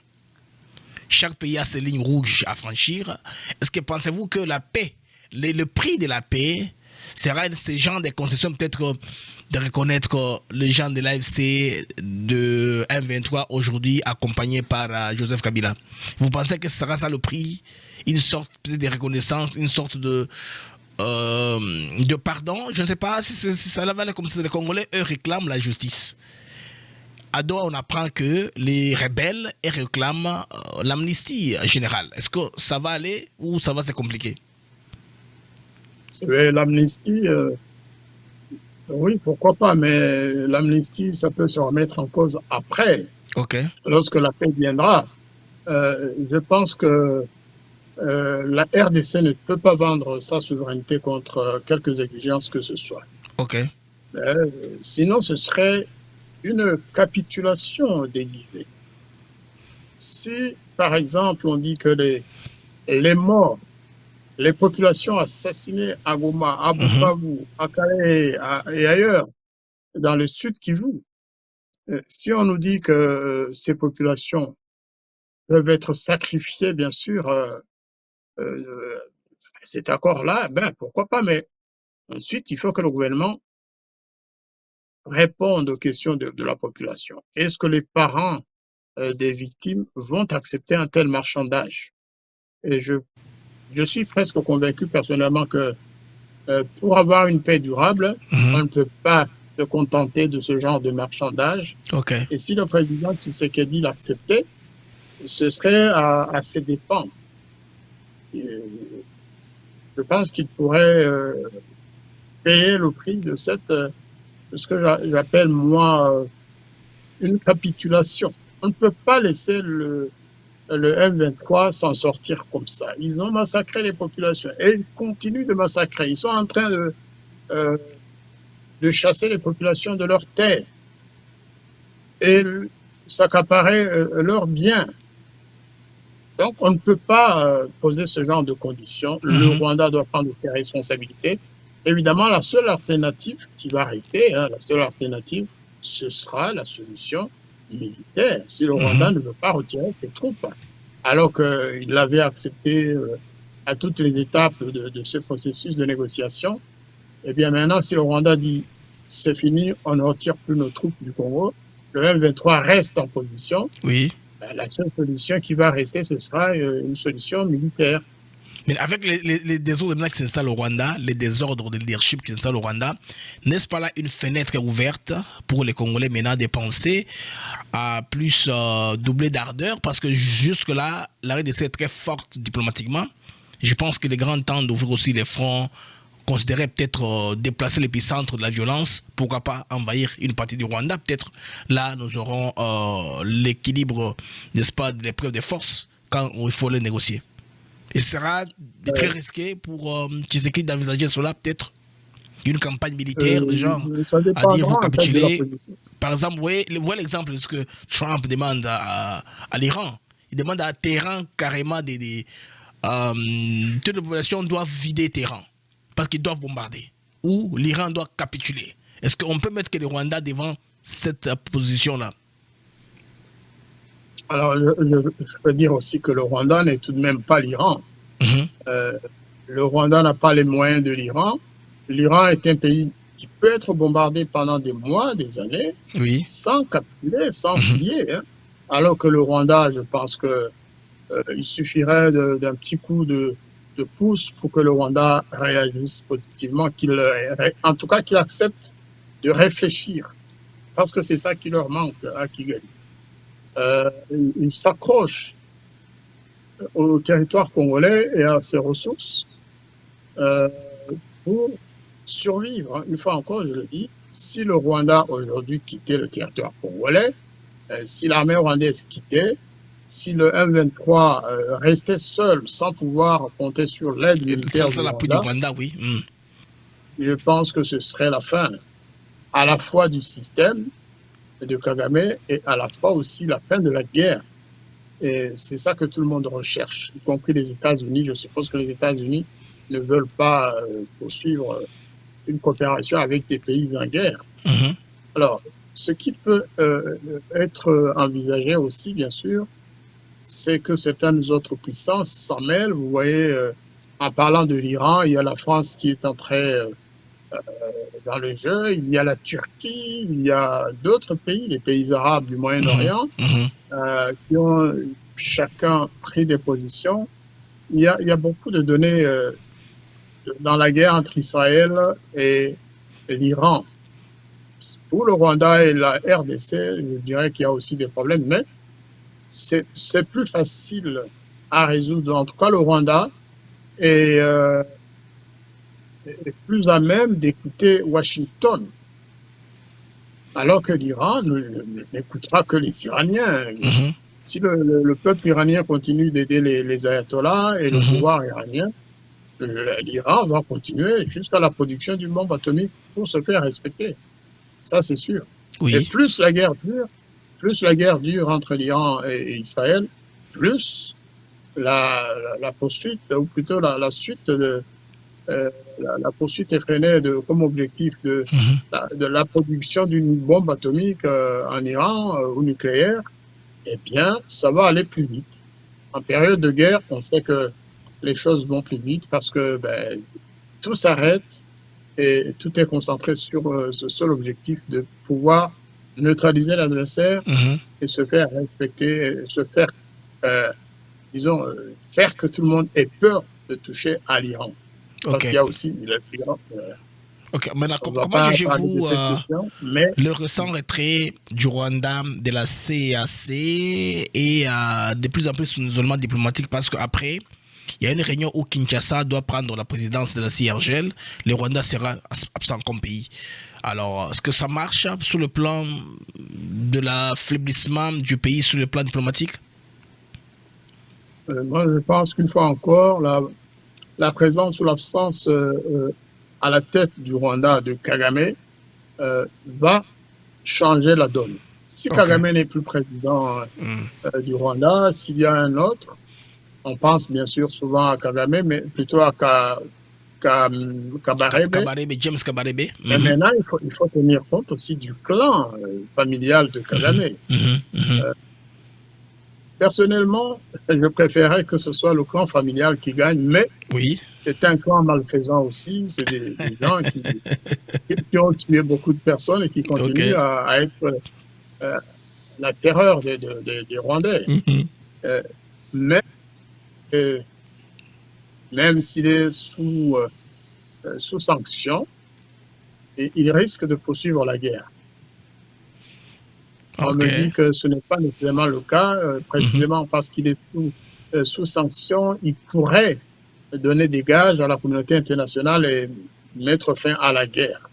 Speaker 1: Chaque pays a ses lignes rouges à franchir. Est-ce que pensez-vous que la paix, le prix de la paix, sera ce genre de concessions, peut-être de reconnaître les gens de l'AFC de M23 aujourd'hui accompagnés par Joseph Kabila? Vous pensez que ce sera ça le prix? Une sorte peut-être de reconnaissance, une sorte de pardon? Je ne sais pas si ça va aller comme ça. Les Congolais, eux, réclament la justice. À Doha, on apprend que les rebelles réclament l'amnistie générale. Est-ce que ça va aller ou ça va se compliquer?
Speaker 2: L'amnistie, oui, pourquoi pas, mais l'amnistie, ça peut se remettre en cause après, lorsque la paix viendra. Je pense que la RDC ne peut pas vendre sa souveraineté contre quelques exigences que ce soit. Sinon, ce serait une capitulation déguisée. Si, par exemple, on dit que les morts, les populations assassinées à Goma, à Bukavu, à Calais et ailleurs, dans le sud Kivu, si on nous dit que ces populations peuvent être sacrifiées, bien sûr, cet accord-là, ben pourquoi pas, mais ensuite, il faut que le gouvernement réponde aux questions de la population. Est-ce que les parents des victimes vont accepter un tel marchandage? Et je suis presque convaincu personnellement que pour avoir une paix durable, on ne peut pas se contenter de ce genre de marchandage. Et si le président Tshisekedi l'acceptait, ce serait à ses dépens. Je pense qu'il pourrait payer le prix de ce que j'appelle, moi, une capitulation. On ne peut pas laisser le M23 s'en sortir comme ça. Ils ont massacré les populations et ils continuent de massacrer. Ils sont en train de chasser les populations de leurs terres et s'accaparer leurs biens. Donc, on ne peut pas poser ce genre de conditions. Le Rwanda doit prendre ses responsabilités. Évidemment, la seule alternative qui va rester, la seule alternative, ce sera la solution militaire. Si le Rwanda ne veut pas retirer ses troupes, alors qu'il l'avait accepté à toutes les étapes de ce processus de négociation, eh bien maintenant, si le Rwanda dit c'est fini, on ne retire plus nos troupes du Congo, le M23 reste en position.
Speaker 1: Oui.
Speaker 2: La seule solution qui va rester, ce sera une solution militaire.
Speaker 1: Mais avec les désordres qui s'installent au Rwanda, les désordres de leadership qui s'installent au Rwanda, n'est-ce pas là une fenêtre ouverte pour les Congolais maintenant de penser à plus doubler d'ardeur? Parce que jusque-là, la RDC est très forte diplomatiquement. Je pense qu'il est grand temps d'ouvrir aussi les fronts, considérer peut-être déplacer l'épicentre de la violence, pourquoi pas envahir une partie du Rwanda. Peut-être là, nous aurons l'équilibre, n'est-ce pas, de l'épreuve de force quand il faut les négocier. Et ce sera très risqué pour Tshisekedi d'envisager cela, peut-être une campagne militaire de genre à dire vous capitulez. Par exemple, vous voyez l'exemple de ce que Trump demande à l'Iran. Il demande à Téhéran carrément toute la population doit vider Téhéran parce qu'ils doivent bombarder. Ou l'Iran doit capituler. Est-ce qu'on peut mettre que le Rwanda devant cette position-là?
Speaker 2: Alors, je peux dire aussi que le Rwanda n'est tout de même pas l'Iran. Le Rwanda n'a pas les moyens de l'Iran. L'Iran est un pays qui peut être bombardé pendant des mois, des années, sans capituler, sans plier. Alors que le Rwanda, je pense qu'il suffirait d'un petit coup de pouce pour que le Rwanda réagisse positivement, en tout cas qu'il accepte de réfléchir. Parce que c'est ça qui leur manque à Kigali. Ils s'accrochent au territoire congolais et à ses ressources pour survivre. Une fois encore, je le dis, si le Rwanda aujourd'hui quittait le territoire congolais, si l'armée rwandaise quittait, si le M23 restait seul sans pouvoir compter sur l'aide militaire du Rwanda, je pense que ce serait la fin à la fois du système de Kagame et à la fois aussi la fin de la guerre. Et c'est ça que tout le monde recherche, y compris les États-Unis. Je suppose que les États-Unis ne veulent pas poursuivre une coopération avec des pays en guerre. Alors, ce qui peut être envisagé aussi, bien sûr, c'est que certaines autres puissances s'en mêlent. Vous voyez, en parlant de l'Iran, il y a la France qui est entrée dans le jeu, il y a la Turquie, il y a d'autres pays, les pays arabes du Moyen-Orient, qui ont chacun pris des positions. Il y a beaucoup de données dans la guerre entre Israël et l'Iran. Pour le Rwanda et la RDC, je dirais qu'il y a aussi des problèmes, mais c'est plus facile à résoudre. En tout cas, le Rwanda est plus à même d'écouter Washington, alors que l'Iran n'écoutera que les Iraniens. Si le peuple iranien continue d'aider les ayatollahs et le pouvoir iranien, l'Iran va continuer jusqu'à la production d'une bombe atomique pour se faire respecter. Ça, c'est sûr.
Speaker 1: Oui.
Speaker 2: Et plus la guerre dure entre l'Iran et Israël, plus la poursuite, ou plutôt la suite de la poursuite effrénée comme objectif de la production d'une bombe atomique en Iran ou nucléaire, eh bien, ça va aller plus vite. En période de guerre, on sait que les choses vont plus vite parce que tout s'arrête et tout est concentré sur ce seul objectif de pouvoir neutraliser l'adversaire et se faire respecter, se faire, disons, faire que tout le monde ait peur de toucher à l'Iran. Parce qu'il y a aussi l'Iran.
Speaker 1: Ok, maintenant, comment jugez-vous le récent retrait du Rwanda de la CEAC et de plus en plus un isolement diplomatique parce qu'après, il y a une réunion où Kinshasa doit prendre la présidence de la CIRGL, le Rwanda sera absent comme pays. Alors, est-ce que ça marche sur le plan de l'affaiblissement du pays, sur le plan diplomatique?
Speaker 2: Moi, je pense qu'une fois encore, la présence ou l'absence à la tête du Rwanda de Kagame va changer la donne. Si Kagame n'est plus président du Rwanda, s'il y a un autre, on pense bien sûr souvent à Kagame, mais plutôt à Kabarebe.
Speaker 1: James Kabarebe.
Speaker 2: Mais maintenant, il faut tenir compte aussi du clan familial de Kagame. Personnellement, je préférais que ce soit le clan familial qui gagne, mais c'est un clan malfaisant aussi. C'est des gens qui ont tué beaucoup de personnes et qui continuent à être la terreur des Rwandais. Mais même s'il est sous sanction, il risque de poursuivre la guerre. On me dit que ce n'est pas nécessairement le cas, précisément parce qu'il est sous sanction, il pourrait donner des gages à la communauté internationale et mettre fin à la guerre.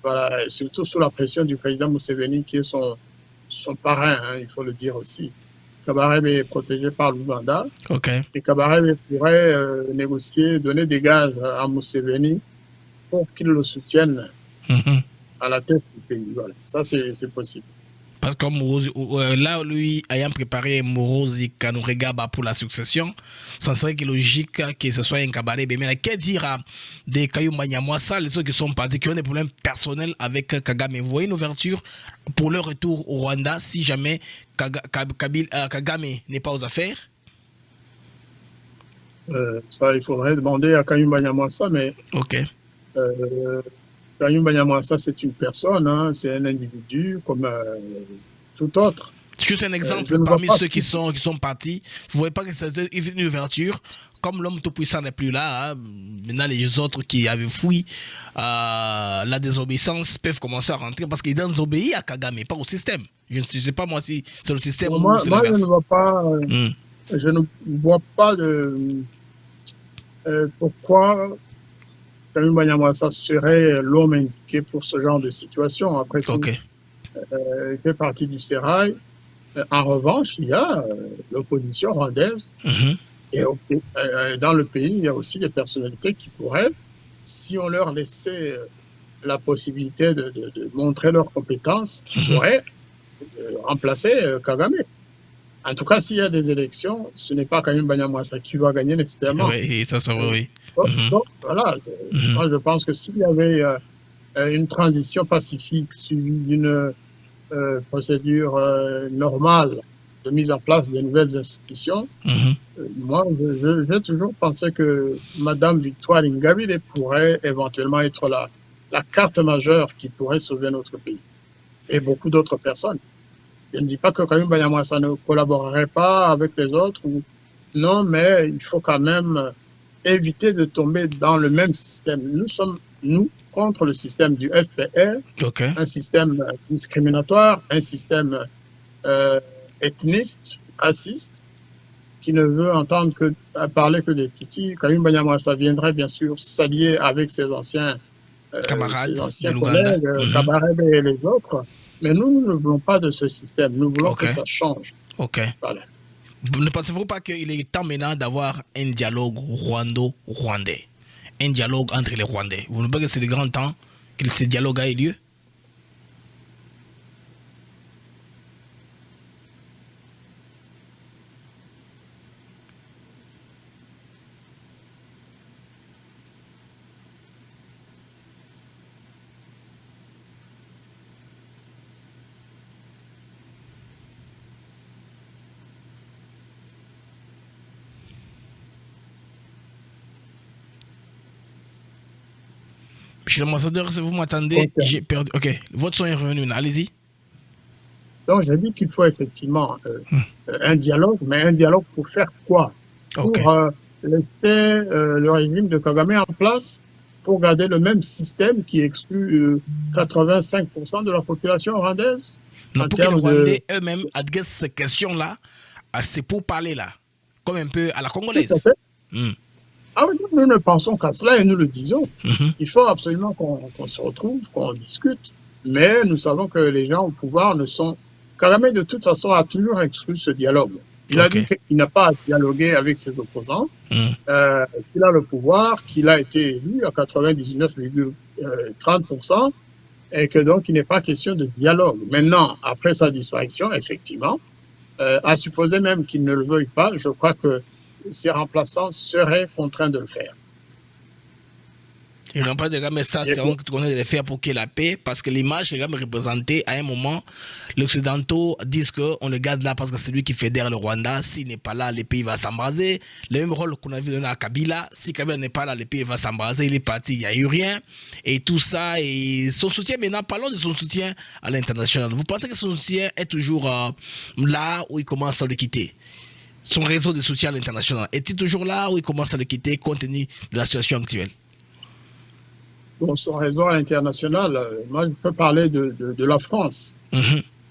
Speaker 2: Voilà, et surtout sous la pression du président Museveni, qui est son parrain, il faut le dire aussi. Kabarebe est protégé par l'Ouganda. Et Kabarebe pourrait négocier, donner des gages à Museveni pour qu'il le soutienne à la tête du pays. Voilà, ça c'est possible.
Speaker 1: Parce que là, lui, ayant préparé Morozi Kainerugaba pour la succession, ça serait logique que ce soit un Kabarebe. Mais que dire des Kayumba Nyamwasa, les autres qui sont partis, qui ont des problèmes personnels avec Kagame? Vous voyez une ouverture pour leur retour au Rwanda si jamais Kagame n'est pas aux affaires?
Speaker 2: Ça, il faudrait demander à Kayumba Nyamwasa, mais Kayumba Nyamwasa, c'est une personne, c'est un individu comme tout autre.
Speaker 1: Juste un exemple parmi ceux qui sont partis. Vous ne voyez pas que c'est une ouverture. Comme l'homme tout-puissant n'est plus là, maintenant les autres qui avaient fui la désobéissance peuvent commencer à rentrer parce qu'ils désobéissent à Kagame, pas au système. Je ne sais pas moi si c'est le système ou c'est l'inverse.
Speaker 2: Je ne vois pas pourquoi Kayumba Nyamwasa serait l'homme indiqué pour ce genre de situation. Après tout, il fait partie du sérail. En revanche, il y a l'opposition rwandaise. Et dans le pays, il y a aussi des personnalités qui pourraient, si on leur laissait la possibilité de montrer leurs compétences, qui pourraient remplacer Kagame. En tout cas, s'il y a des élections, ce n'est pas Kayum Banyamwasa qui va gagner nécessairement.
Speaker 1: Oui, ça va, oui.
Speaker 2: Donc, voilà, moi je pense que s'il y avait une transition pacifique suivie d'une procédure normale de mise en place des nouvelles institutions, moi j'ai toujours pensé que Madame Victoire Ingabire pourrait éventuellement être la carte majeure qui pourrait sauver notre pays et beaucoup d'autres personnes. Je ne dis pas que Kayum Banyamwasa ne collaborerait pas avec les autres, non, mais il faut quand même éviter de tomber dans le même système. Nous sommes, nous, contre le système du FPR, un système discriminatoire, un système ethniste, raciste, qui ne veut entendre que parler que des petits. Kayum Banyamwasa viendrait bien sûr s'allier avec ses anciens
Speaker 1: camarades,
Speaker 2: collègues, camarades et les autres. Mais nous ne voulons pas de ce système. Nous voulons que ça change.
Speaker 1: Voilà. Ne pensez-vous pas qu'il est temps maintenant d'avoir un dialogue rwando-rwandais? Un dialogue entre les Rwandais. Vous ne pensez pas que c'est le grand temps que ce dialogue ait lieu? Monsieur l'ambassadeur, si vous m'attendez, j'ai perdu. Ok, votre son est revenu, allez-y.
Speaker 2: Donc, j'ai dit qu'il faut effectivement un dialogue, mais un dialogue pour faire quoi? Pour laisser le régime de Kagame en place, pour garder le même système qui exclut 85% de la population rwandaise.
Speaker 1: Non, pour que les Rwandais eux-mêmes adressent ces questions-là, à ces pourparlers-là, comme un peu à la congolaise.
Speaker 2: Ah oui, nous ne pensons qu'à cela et nous le disons. Il faut absolument qu'on se retrouve, qu'on discute. Mais nous savons que les gens au pouvoir ne sont... Kagame, de toute façon, a toujours exclu ce dialogue. Il a dit qu'il n'a pas à dialoguer avec ses opposants, qu'il a le pouvoir, qu'il a été élu à 99,30%, et que donc il n'est pas question de dialogue. Maintenant, après sa disparition, effectivement, à supposer même qu'il ne le veuille pas, je crois que ses remplaçants seraient contraints de le faire.
Speaker 1: Il n'y a pas de gars, mais ça, c'est vraiment que tu connais de le faire pour qu'il y ait la paix, parce que l'image est quand même représentée à un moment. Les Occidentaux disent qu'on le garde là parce que c'est lui qui fédère le Rwanda. S'il n'est pas là, le pays va s'embraser. Le même rôle qu'on a vu donner à Kabila. Si Kabila n'est pas là, le pays va s'embraser. Il est parti, il n'y a eu rien. Et tout ça, et son soutien, maintenant, parlons de son soutien à l'international. Vous pensez que son soutien est toujours là où il commence à le quitter? Son réseau de soutien à l'international est-il toujours là où il commence à le quitter compte tenu de la situation actuelle?
Speaker 2: Bon, son réseau à l'international, moi je peux parler de la France.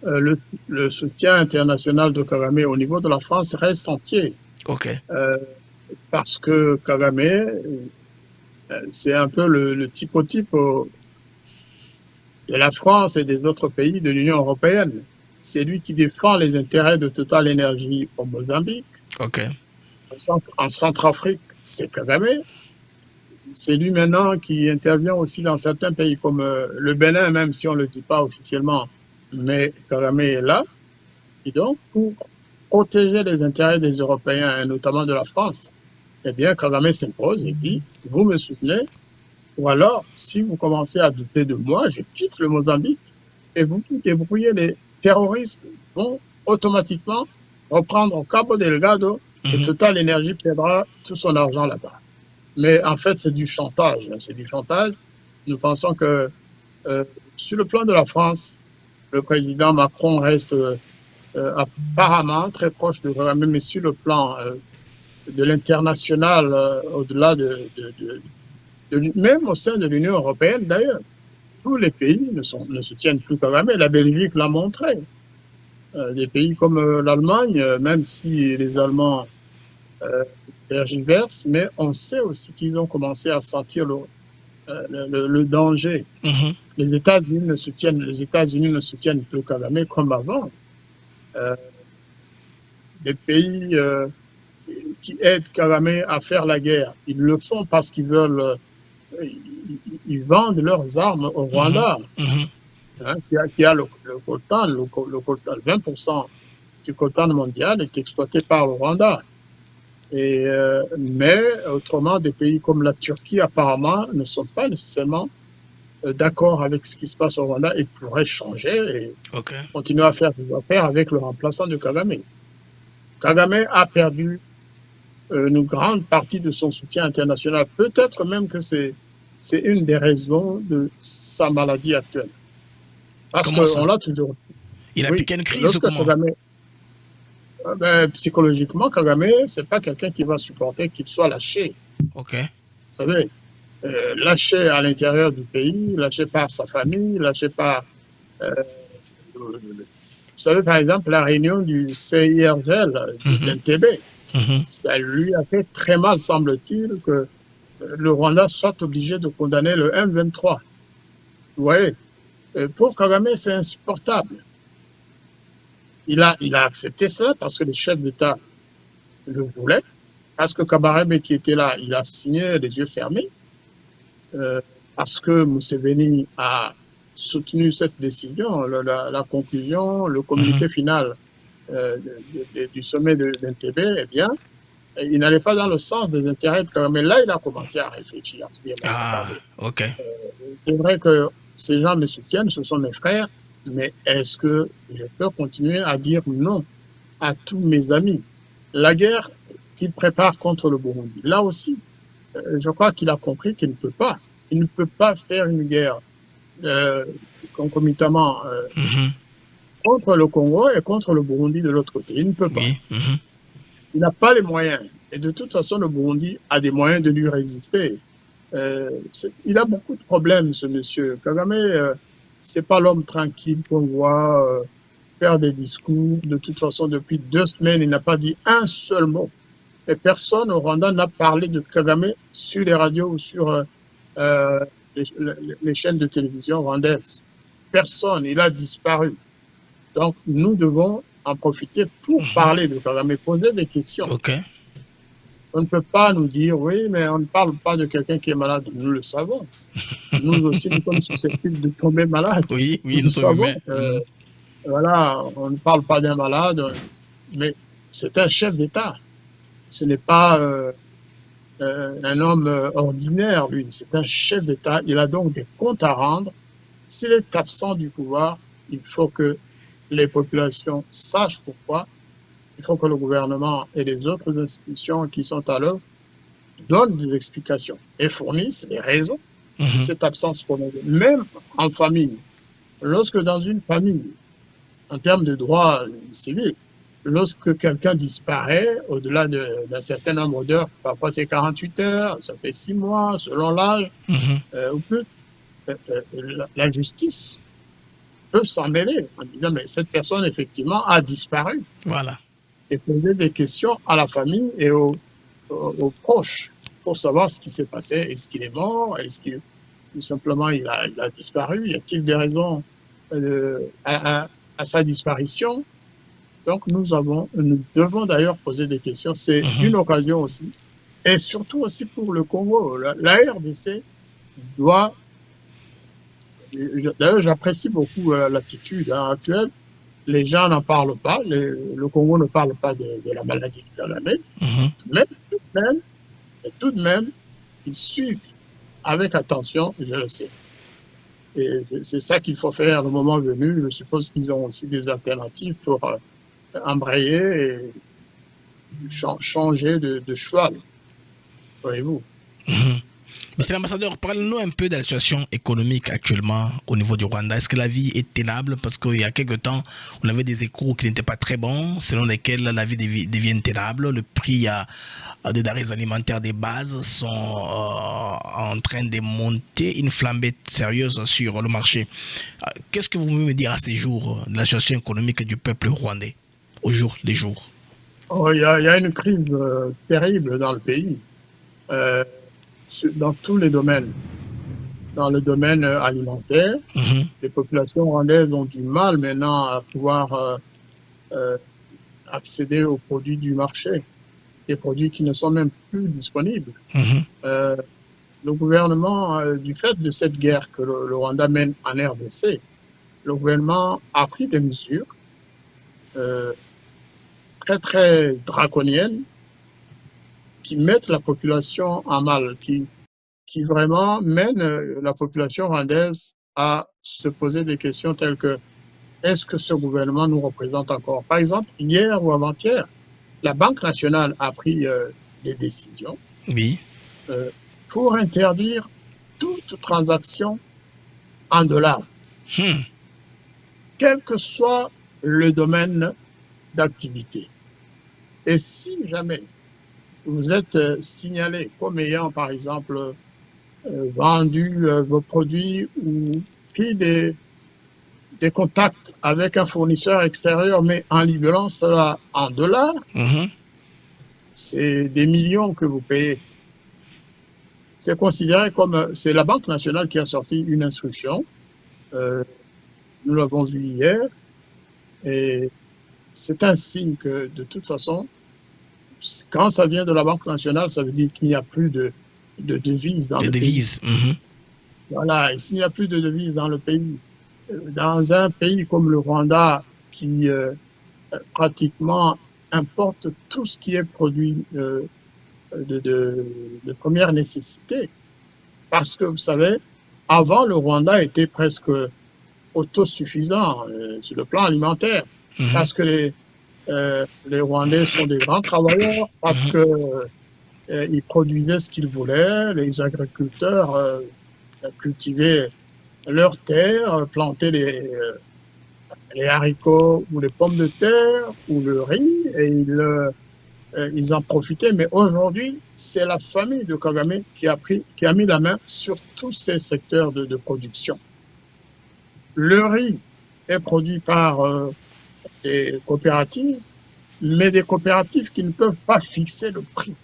Speaker 2: Le soutien international de Kagame au niveau de la France reste entier. Parce que Kagame, c'est un peu le typotype de la France et des autres pays de l'Union européenne. C'est lui qui défend les intérêts de Total Energy au Mozambique. En Centrafrique, c'est Kagame. C'est lui maintenant qui intervient aussi dans certains pays comme le Bénin, même si on ne le dit pas officiellement, mais Kagame est là. Et donc, pour protéger les intérêts des Européens, et notamment de la France, eh bien, Kagame s'impose et dit, vous me soutenez, ou alors, si vous commencez à douter de moi, je quitte le Mozambique et vous vous débrouillez. Les terroristes vont automatiquement reprendre au Cabo Delgado et Total Energy perdra tout son argent là-bas. Mais en fait, c'est du chantage. C'est du chantage. Nous pensons que sur le plan de la France, le président Macron reste apparemment très proche de Kagame, mais sur le plan de l'international, au-delà même au sein de l'Union européenne d'ailleurs, tous les pays ne soutiennent plus Kagame. La Belgique l'a montré. Des pays comme l'Allemagne, même si les Allemands tergiversent, mais on sait aussi qu'ils ont commencé à sentir le danger. Les États-Unis ne soutiennent plus Kagame comme avant. Les pays qui aident Kagame à faire la guerre, ils le font parce qu'ils veulent, ils vendent leurs armes au Rwanda, qui a le coltan, 20% du coltan mondial est exploité par le Rwanda. Mais autrement, des pays comme la Turquie, apparemment, ne sont pas nécessairement d'accord avec ce qui se passe au Rwanda et pourraient changer et continuer à faire des affaires avec le remplaçant de Kagame. Kagame a perdu une grande partie de son soutien international. Peut-être même que c'est une des raisons de sa maladie actuelle. Parce qu'on l'a toujours dit.
Speaker 1: Il a piqué une crise ou comment?
Speaker 2: Kagame, psychologiquement, Kagame, c'est pas quelqu'un qui va supporter qu'il soit lâché. Vous savez, lâché à l'intérieur du pays, lâché par sa famille, lâché par... vous savez, par exemple, la réunion du CIRGL, d'Entebbe, ça lui a fait très mal, semble-t-il, que le Rwanda soit obligé de condamner le M23. Vous voyez, pour Kagame, c'est insupportable. Il a accepté cela parce que les chefs d'État le voulaient, parce que Kabarebe qui était là, il a signé les yeux fermés, parce que Museveni a soutenu cette décision, la conclusion, le communiqué final du sommet d'Entebbe, eh bien, il n'allait pas dans le sens des intérêts de Kagame. Là, il a commencé à réfléchir. C'est vrai que ces gens me soutiennent, ce sont mes frères, mais est-ce que je peux continuer à dire non à tous mes amis? La guerre qu'il prépare contre le Burundi, là aussi, je crois qu'il a compris qu'il ne peut pas. Il ne peut pas faire une guerre concomitamment contre le Congo et contre le Burundi de l'autre côté. Il ne peut pas. Il n'a pas les moyens. Et de toute façon, le Burundi a des moyens de lui résister. Il a beaucoup de problèmes, ce monsieur. Kagame, c'est pas l'homme tranquille qu'on voit faire des discours. De toute façon, depuis 2 semaines, il n'a pas dit un seul mot. Et personne au Rwanda n'a parlé de Kagame sur les radios ou sur les chaînes de télévision rwandaises. Personne, il a disparu. Donc, nous devons en profiter pour parler de Kagame, poser des questions. On ne peut pas nous dire, oui, mais on ne parle pas de quelqu'un qui est malade. Nous le savons. Nous aussi, nous sommes susceptibles de tomber malades.
Speaker 1: Oui, nous savons.
Speaker 2: Voilà, on ne parle pas d'un malade, mais c'est un chef d'État. Ce n'est pas un homme ordinaire, lui. C'est un chef d'État. Il a donc des comptes à rendre. S'il est absent du pouvoir, il faut que les populations sachent pourquoi. Il faut que le gouvernement et les autres institutions qui sont à l'œuvre donnent des explications et fournissent les raisons de cette absence prolongée. Même en famille, lorsque dans une famille, en termes de droit civil, lorsque quelqu'un disparaît au-delà d'un certain nombre d'heures, parfois c'est 48 heures, ça fait 6 mois, selon l'âge, ou plus, la justice peut s'en mêler en disant mais cette personne effectivement a disparu.
Speaker 1: Voilà.
Speaker 2: Et poser des questions à la famille et aux proches pour savoir ce qui s'est passé. Est-ce qu'il est mort? Est-ce qu'il tout simplement il a disparu? Y a-t-il des raisons à sa disparition? Donc nous devons d'ailleurs poser des questions. C'est une occasion aussi. Et surtout aussi pour le Congo. La RDC doit... D'ailleurs, j'apprécie beaucoup l'attitude actuelle. Les gens n'en parlent pas. Le Congo ne parle pas de la maladie de Kagame. Mais tout de même, ils suivent avec attention, je le sais. Et c'est ça qu'il faut faire le moment venu. Je suppose qu'ils ont aussi des alternatives pour embrayer et changer de choix. Voyez-vous.
Speaker 1: Monsieur l'ambassadeur, parlez-nous un peu de la situation économique actuellement au niveau du Rwanda. Est-ce que la vie est tenable? Parce qu'il y a quelques temps, on avait des échos qui n'étaient pas très bons, selon lesquels la vie devient tenable. Le prix des denrées alimentaires des bases sont en train de monter, une flambée sérieuse sur le marché. Qu'est-ce que vous pouvez me dire à ces jours de la situation économique du peuple rwandais, au jour les jours?
Speaker 2: Il y a une crise terrible dans le pays. Dans tous les domaines. Dans le domaine alimentaire, les populations rwandaises ont du mal maintenant à pouvoir accéder aux produits du marché, des produits qui ne sont même plus disponibles. Le gouvernement, du fait de cette guerre que le Rwanda mène en RDC, le gouvernement a pris des mesures très, très draconiennes qui mettent la population en mal, qui vraiment mènent la population rwandaise à se poser des questions telles que est-ce que ce gouvernement nous représente encore? Par exemple, hier ou avant-hier, la Banque nationale a pris des décisions
Speaker 1: Oui.
Speaker 2: pour interdire toute transaction en dollars, quel que soit le domaine d'activité. Et si jamais vous êtes signalé comme ayant, par exemple, vendu vos produits ou pris des contacts avec un fournisseur extérieur, mais en libérant cela en dollars, c'est des millions que vous payez. C'est considéré comme... C'est la Banque nationale qui a sorti une instruction. Nous l'avons vu hier. Et c'est un signe que, de toute façon, quand ça vient de la Banque nationale, ça veut dire qu'il n'y a plus de devises dans le pays. Voilà, et s'il n'y a plus de devises dans le pays, dans un pays comme le Rwanda, qui pratiquement importe tout ce qui est produit de première nécessité, parce que vous savez, avant, le Rwanda était presque autosuffisant sur le plan alimentaire, parce que les Rwandais sont des grands travailleurs, parce que ils produisaient ce qu'ils voulaient, les agriculteurs cultivaient leurs terres, plantaient les haricots ou les pommes de terre ou le riz, et ils en profitaient. Mais aujourd'hui, c'est la famille de Kagame qui a mis la main sur tous ces secteurs de production. Le riz est produit par des coopératives, mais des coopératives qui ne peuvent pas fixer le prix.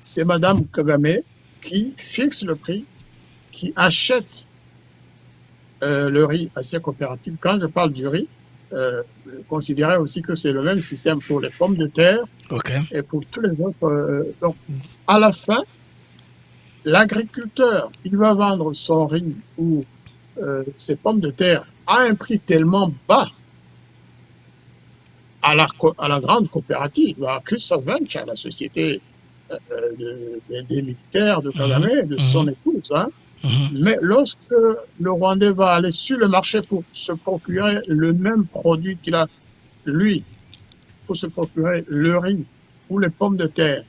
Speaker 2: C'est Madame Kagame qui fixe le prix, qui achète le riz à ces coopératives. Quand je parle du riz, considérez aussi que c'est le même système pour les pommes de terre et pour tous les autres. Donc, à la fin, l'agriculteur, il va vendre son riz ou ses pommes de terre à un prix tellement bas à la grande coopérative, à Christophe Venture, la société des militaires de Kagame, de son épouse. Hein. Mais lorsque le Rwandais va aller sur le marché pour se procurer le même produit qu'il a, lui, pour se procurer le riz, ou les pommes de terre,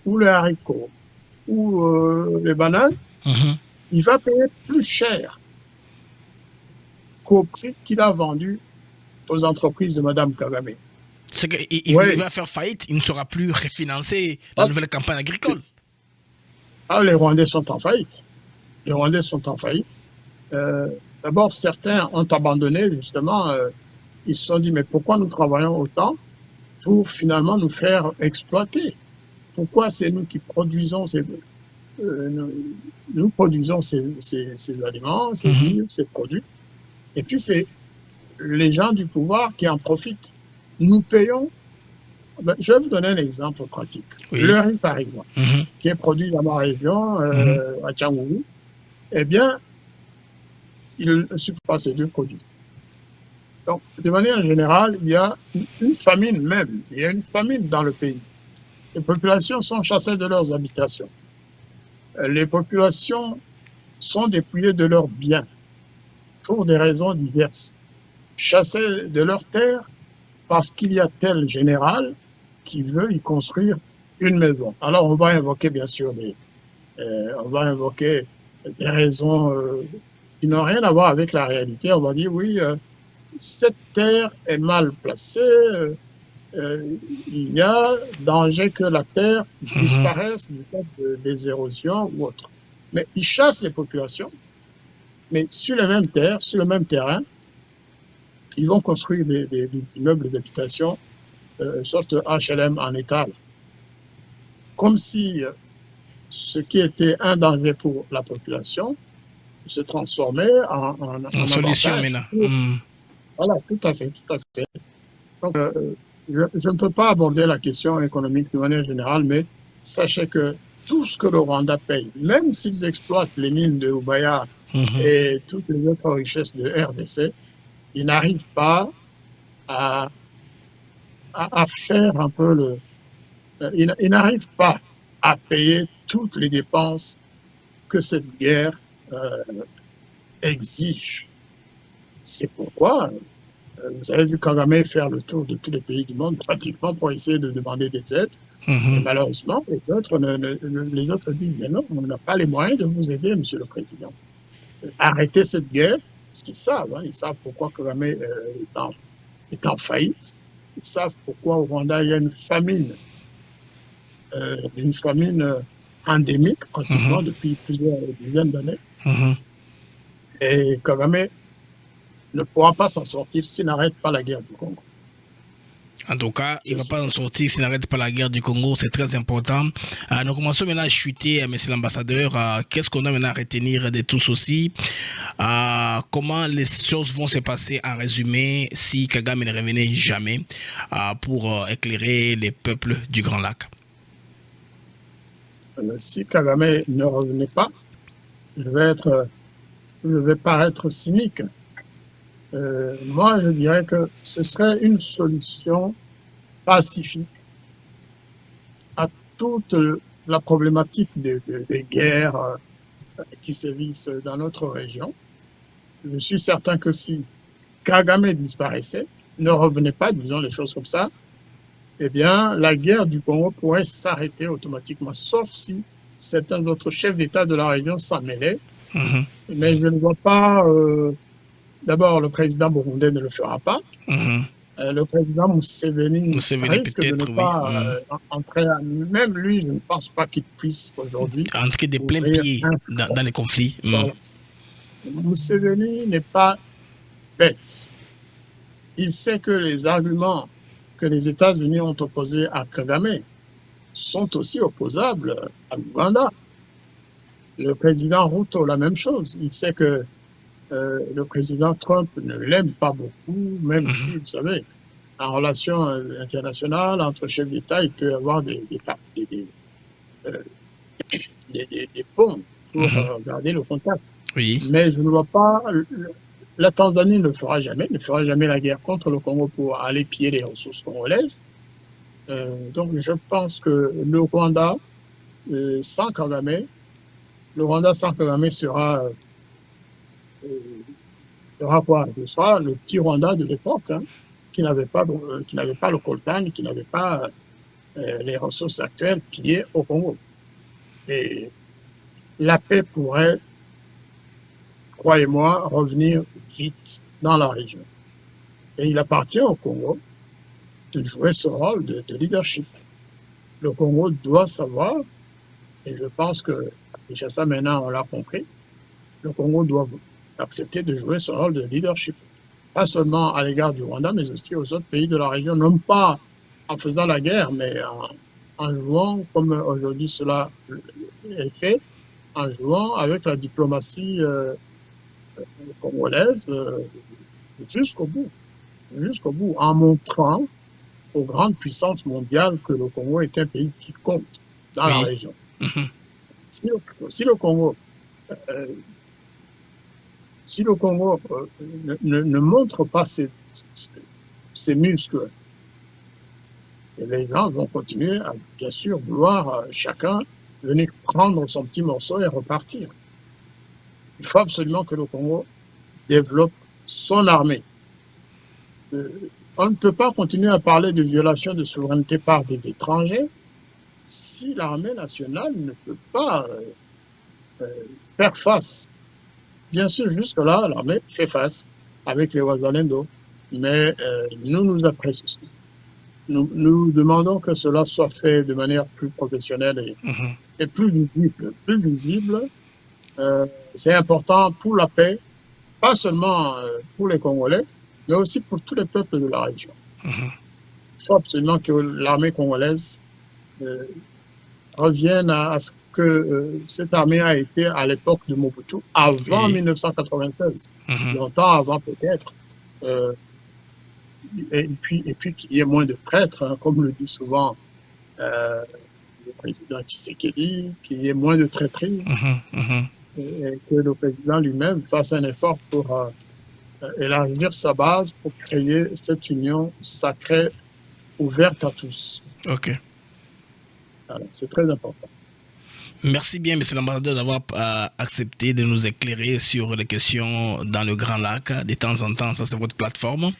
Speaker 2: ou les haricots, ou les bananes, il va payer plus cher qu'au prix qu'il a vendu aux entreprises de Mme Kagame.
Speaker 1: C'est qu'il va faire faillite, il ne sera plus refinancé la nouvelle campagne agricole.
Speaker 2: Les Rwandais sont en faillite. Les Rwandais sont en faillite. D'abord, certains ont abandonné, justement. Ils se sont dit, mais pourquoi nous travaillons autant pour finalement nous faire exploiter? Pourquoi c'est nous qui produisons nous produisons ces aliments, ces livres, ces produits, et puis c'est les gens du pouvoir qui en profitent. Nous payons. Je vais vous donner un exemple pratique. Le riz, par exemple, qui est produit dans ma région, à Tchangougou, eh bien, il ne suffit pas ces deux produits. Donc, de manière générale, il y a une famine même. Il y a une famine dans le pays. Les populations sont chassées de leurs habitations. Les populations sont dépouillées de leurs biens pour des raisons diverses. Chassées de leurs terres parce qu'il y a tel général qui veut y construire une maison. Alors, on va invoquer, bien sûr, des raisons qui n'ont rien à voir avec la réalité. On va dire, oui, cette terre est mal placée, il y a danger que la terre disparaisse du fait des érosions ou autre. Mais ils chassent les populations, mais sur les mêmes terres, sur le même terrain, ils vont construire des immeubles d'habitation, sorte de HLM en étage. Comme si ce qui était un danger pour la population se transformait en
Speaker 1: solution maintenant.
Speaker 2: Voilà, tout à fait, tout à fait. Donc, je ne peux pas aborder la question économique de manière générale, mais sachez que tout ce que le Rwanda paye, même s'ils exploitent les mines de Ubaya et toutes les autres richesses de RDC, ils n'arrivent pas à à faire un peu il n'arrive pas à payer toutes les dépenses que cette guerre exige. C'est pourquoi vous avez vu Kagame faire le tour de tous les pays du monde pratiquement pour essayer de demander des aides. Et malheureusement, les autres disent, mais non, on n'a pas les moyens de vous aider, Monsieur le Président. Arrêtez cette guerre, parce qu'ils savent, ils savent pourquoi Kagame est en faillite. Ils savent pourquoi au Rwanda il y a une famine endémique pratiquement depuis plusieurs dizaines d'années. Et Kagame ne pourra pas s'en sortir s'il n'arrête pas la guerre du Congo.
Speaker 1: En tout cas, il ne va pas en sortir s'il n'arrête pas la guerre du Congo, c'est très important. Nous commençons maintenant à chuter, monsieur l'ambassadeur. Qu'est-ce qu'on a maintenant à retenir de tous aussi? Comment les choses vont se passer en résumé si Kagame ne revenait jamais pour éclairer les peuples du Grand Lac?
Speaker 2: Si Kagame ne revenait pas, je vais paraître cynique. Moi, je dirais que ce serait une solution pacifique à toute la problématique des guerres qui sévissent dans notre région. Je suis certain que si Kagame disparaissait, ne revenait pas, disons les choses comme ça, eh bien, la guerre du Congo pourrait s'arrêter automatiquement, sauf si certains autres chefs d'État de la région s'en mêlaient. Mais je ne vois pas... D'abord, le président burundais ne le fera pas. Le président Museveni risque de ne pas entrer... Même lui, je ne pense pas qu'il puisse aujourd'hui...
Speaker 1: Entrer de plein pied dans les conflits.
Speaker 2: Voilà. Museveni n'est pas bête. Il sait que les arguments que les États-Unis ont opposés à Kagame sont aussi opposables à l'Ouganda. Le président Ruto, la même chose. Il sait que le président Trump ne l'aime pas beaucoup, même si, vous savez, en relation internationale, entre chefs d'État, il peut y avoir des ponts pour garder le contact.
Speaker 1: Oui.
Speaker 2: Mais je ne vois pas... La Tanzanie ne fera jamais la guerre contre le Congo pour aller piller les ressources congolaises. Donc je pense que le Rwanda sans Kagame, sera quoi? Ce sera le petit Rwanda de l'époque, qui n'avait pas le coltan, qui n'avait pas les ressources actuelles pillées au Congo. Et la paix pourrait, croyez-moi, revenir vite dans la région. Et il appartient au Congo de jouer ce rôle de leadership. Le Congo doit savoir, et je pense que déjà ça maintenant on l'a compris, le Congo doit accepter de jouer ce rôle de leadership. Pas seulement à l'égard du Rwanda, mais aussi aux autres pays de la région, non pas en faisant la guerre, mais en jouant, comme aujourd'hui cela est fait, en jouant avec la diplomatie congolaise jusqu'au bout, en montrant aux grandes puissances mondiales que le Congo est un pays qui compte dans la région. Si le Congo ne montre pas ses muscles, les gens vont continuer à, bien sûr, vouloir chacun venir prendre son petit morceau et repartir. Il faut absolument que le Congo développe son armée. On ne peut pas continuer à parler de violation de souveraineté par des étrangers si l'armée nationale ne peut pas faire face. Bien sûr, jusque-là, l'armée fait face avec les Wazalendo, mais nous apprécions. Nous demandons que cela soit fait de manière plus professionnelle et plus visible. C'est important pour la paix, pas seulement pour les Congolais, mais aussi pour tous les peuples de la région. Il faut absolument que l'armée congolaise revienne à ce que cette armée a été à l'époque de Mobutu, avant 1996, longtemps avant peut-être. Et puis qu'il y ait moins de prêtres, comme le dit souvent le président Tshisekedi, qu'il y ait moins de traîtrise, et que le président lui-même fasse un effort pour élargir sa base, pour créer cette union sacrée ouverte à tous.
Speaker 1: Ok.
Speaker 2: Voilà, c'est très important.
Speaker 1: Merci bien, monsieur l'ambassadeur, d'avoir accepté de nous éclairer sur les questions dans le Grand Lac. De temps en temps, ça c'est votre plateforme.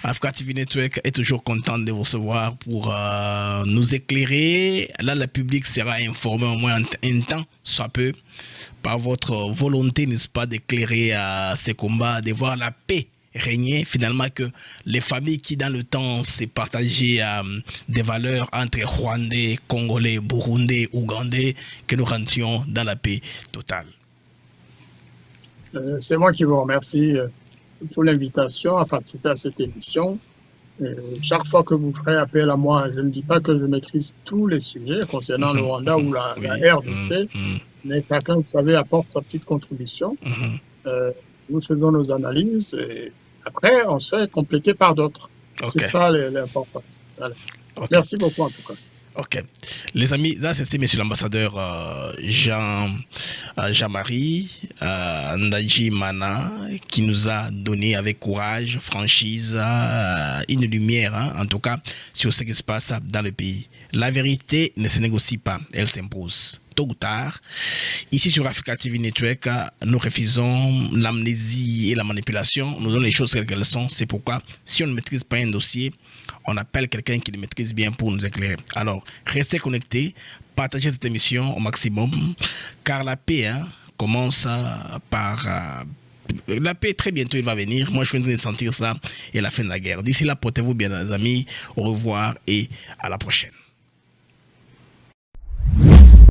Speaker 1: Africa TV Network est toujours content de vous recevoir pour nous éclairer. Là, le public sera informé au moins un temps, soit peu, par votre volonté, n'est-ce pas, d'éclairer ces combats, de voir la paix régner, finalement, que les familles qui dans le temps s'est partagé des valeurs entre Rwandais, Congolais, Burundais, Ougandais, que nous rentions dans la paix totale.
Speaker 2: C'est moi qui vous remercie pour l'invitation à participer à cette émission. Chaque fois que vous ferez appel à moi, je ne dis pas que je maîtrise tous les sujets concernant le Rwanda ou la RDC, mais chacun, vous savez, apporte sa petite contribution. Nous faisons nos analyses et après, on se fait compléter par d'autres. C'est ça l'important. Voilà. Merci beaucoup en tout cas.
Speaker 1: Ok. Les amis, là c'est monsieur l'ambassadeur Jean-Marie Ndaji Mana qui nous a donné avec courage, franchise, une lumière, en tout cas, sur ce qui se passe dans le pays. La vérité ne se négocie pas, elle s'impose. Tôt ou tard, ici sur Africa TV Network, nous refusons l'amnésie et la manipulation. Nous donnons les choses telles qu'elles sont. C'est pourquoi, si on ne maîtrise pas un dossier, on appelle quelqu'un qui le maîtrise bien pour nous éclairer. Alors, restez connectés, partagez cette émission au maximum, car la paix commence par... la paix, très bientôt, il va venir. Moi, je suis en train de sentir ça et la fin de la guerre. D'ici là, portez-vous bien, les amis. Au revoir et à la prochaine.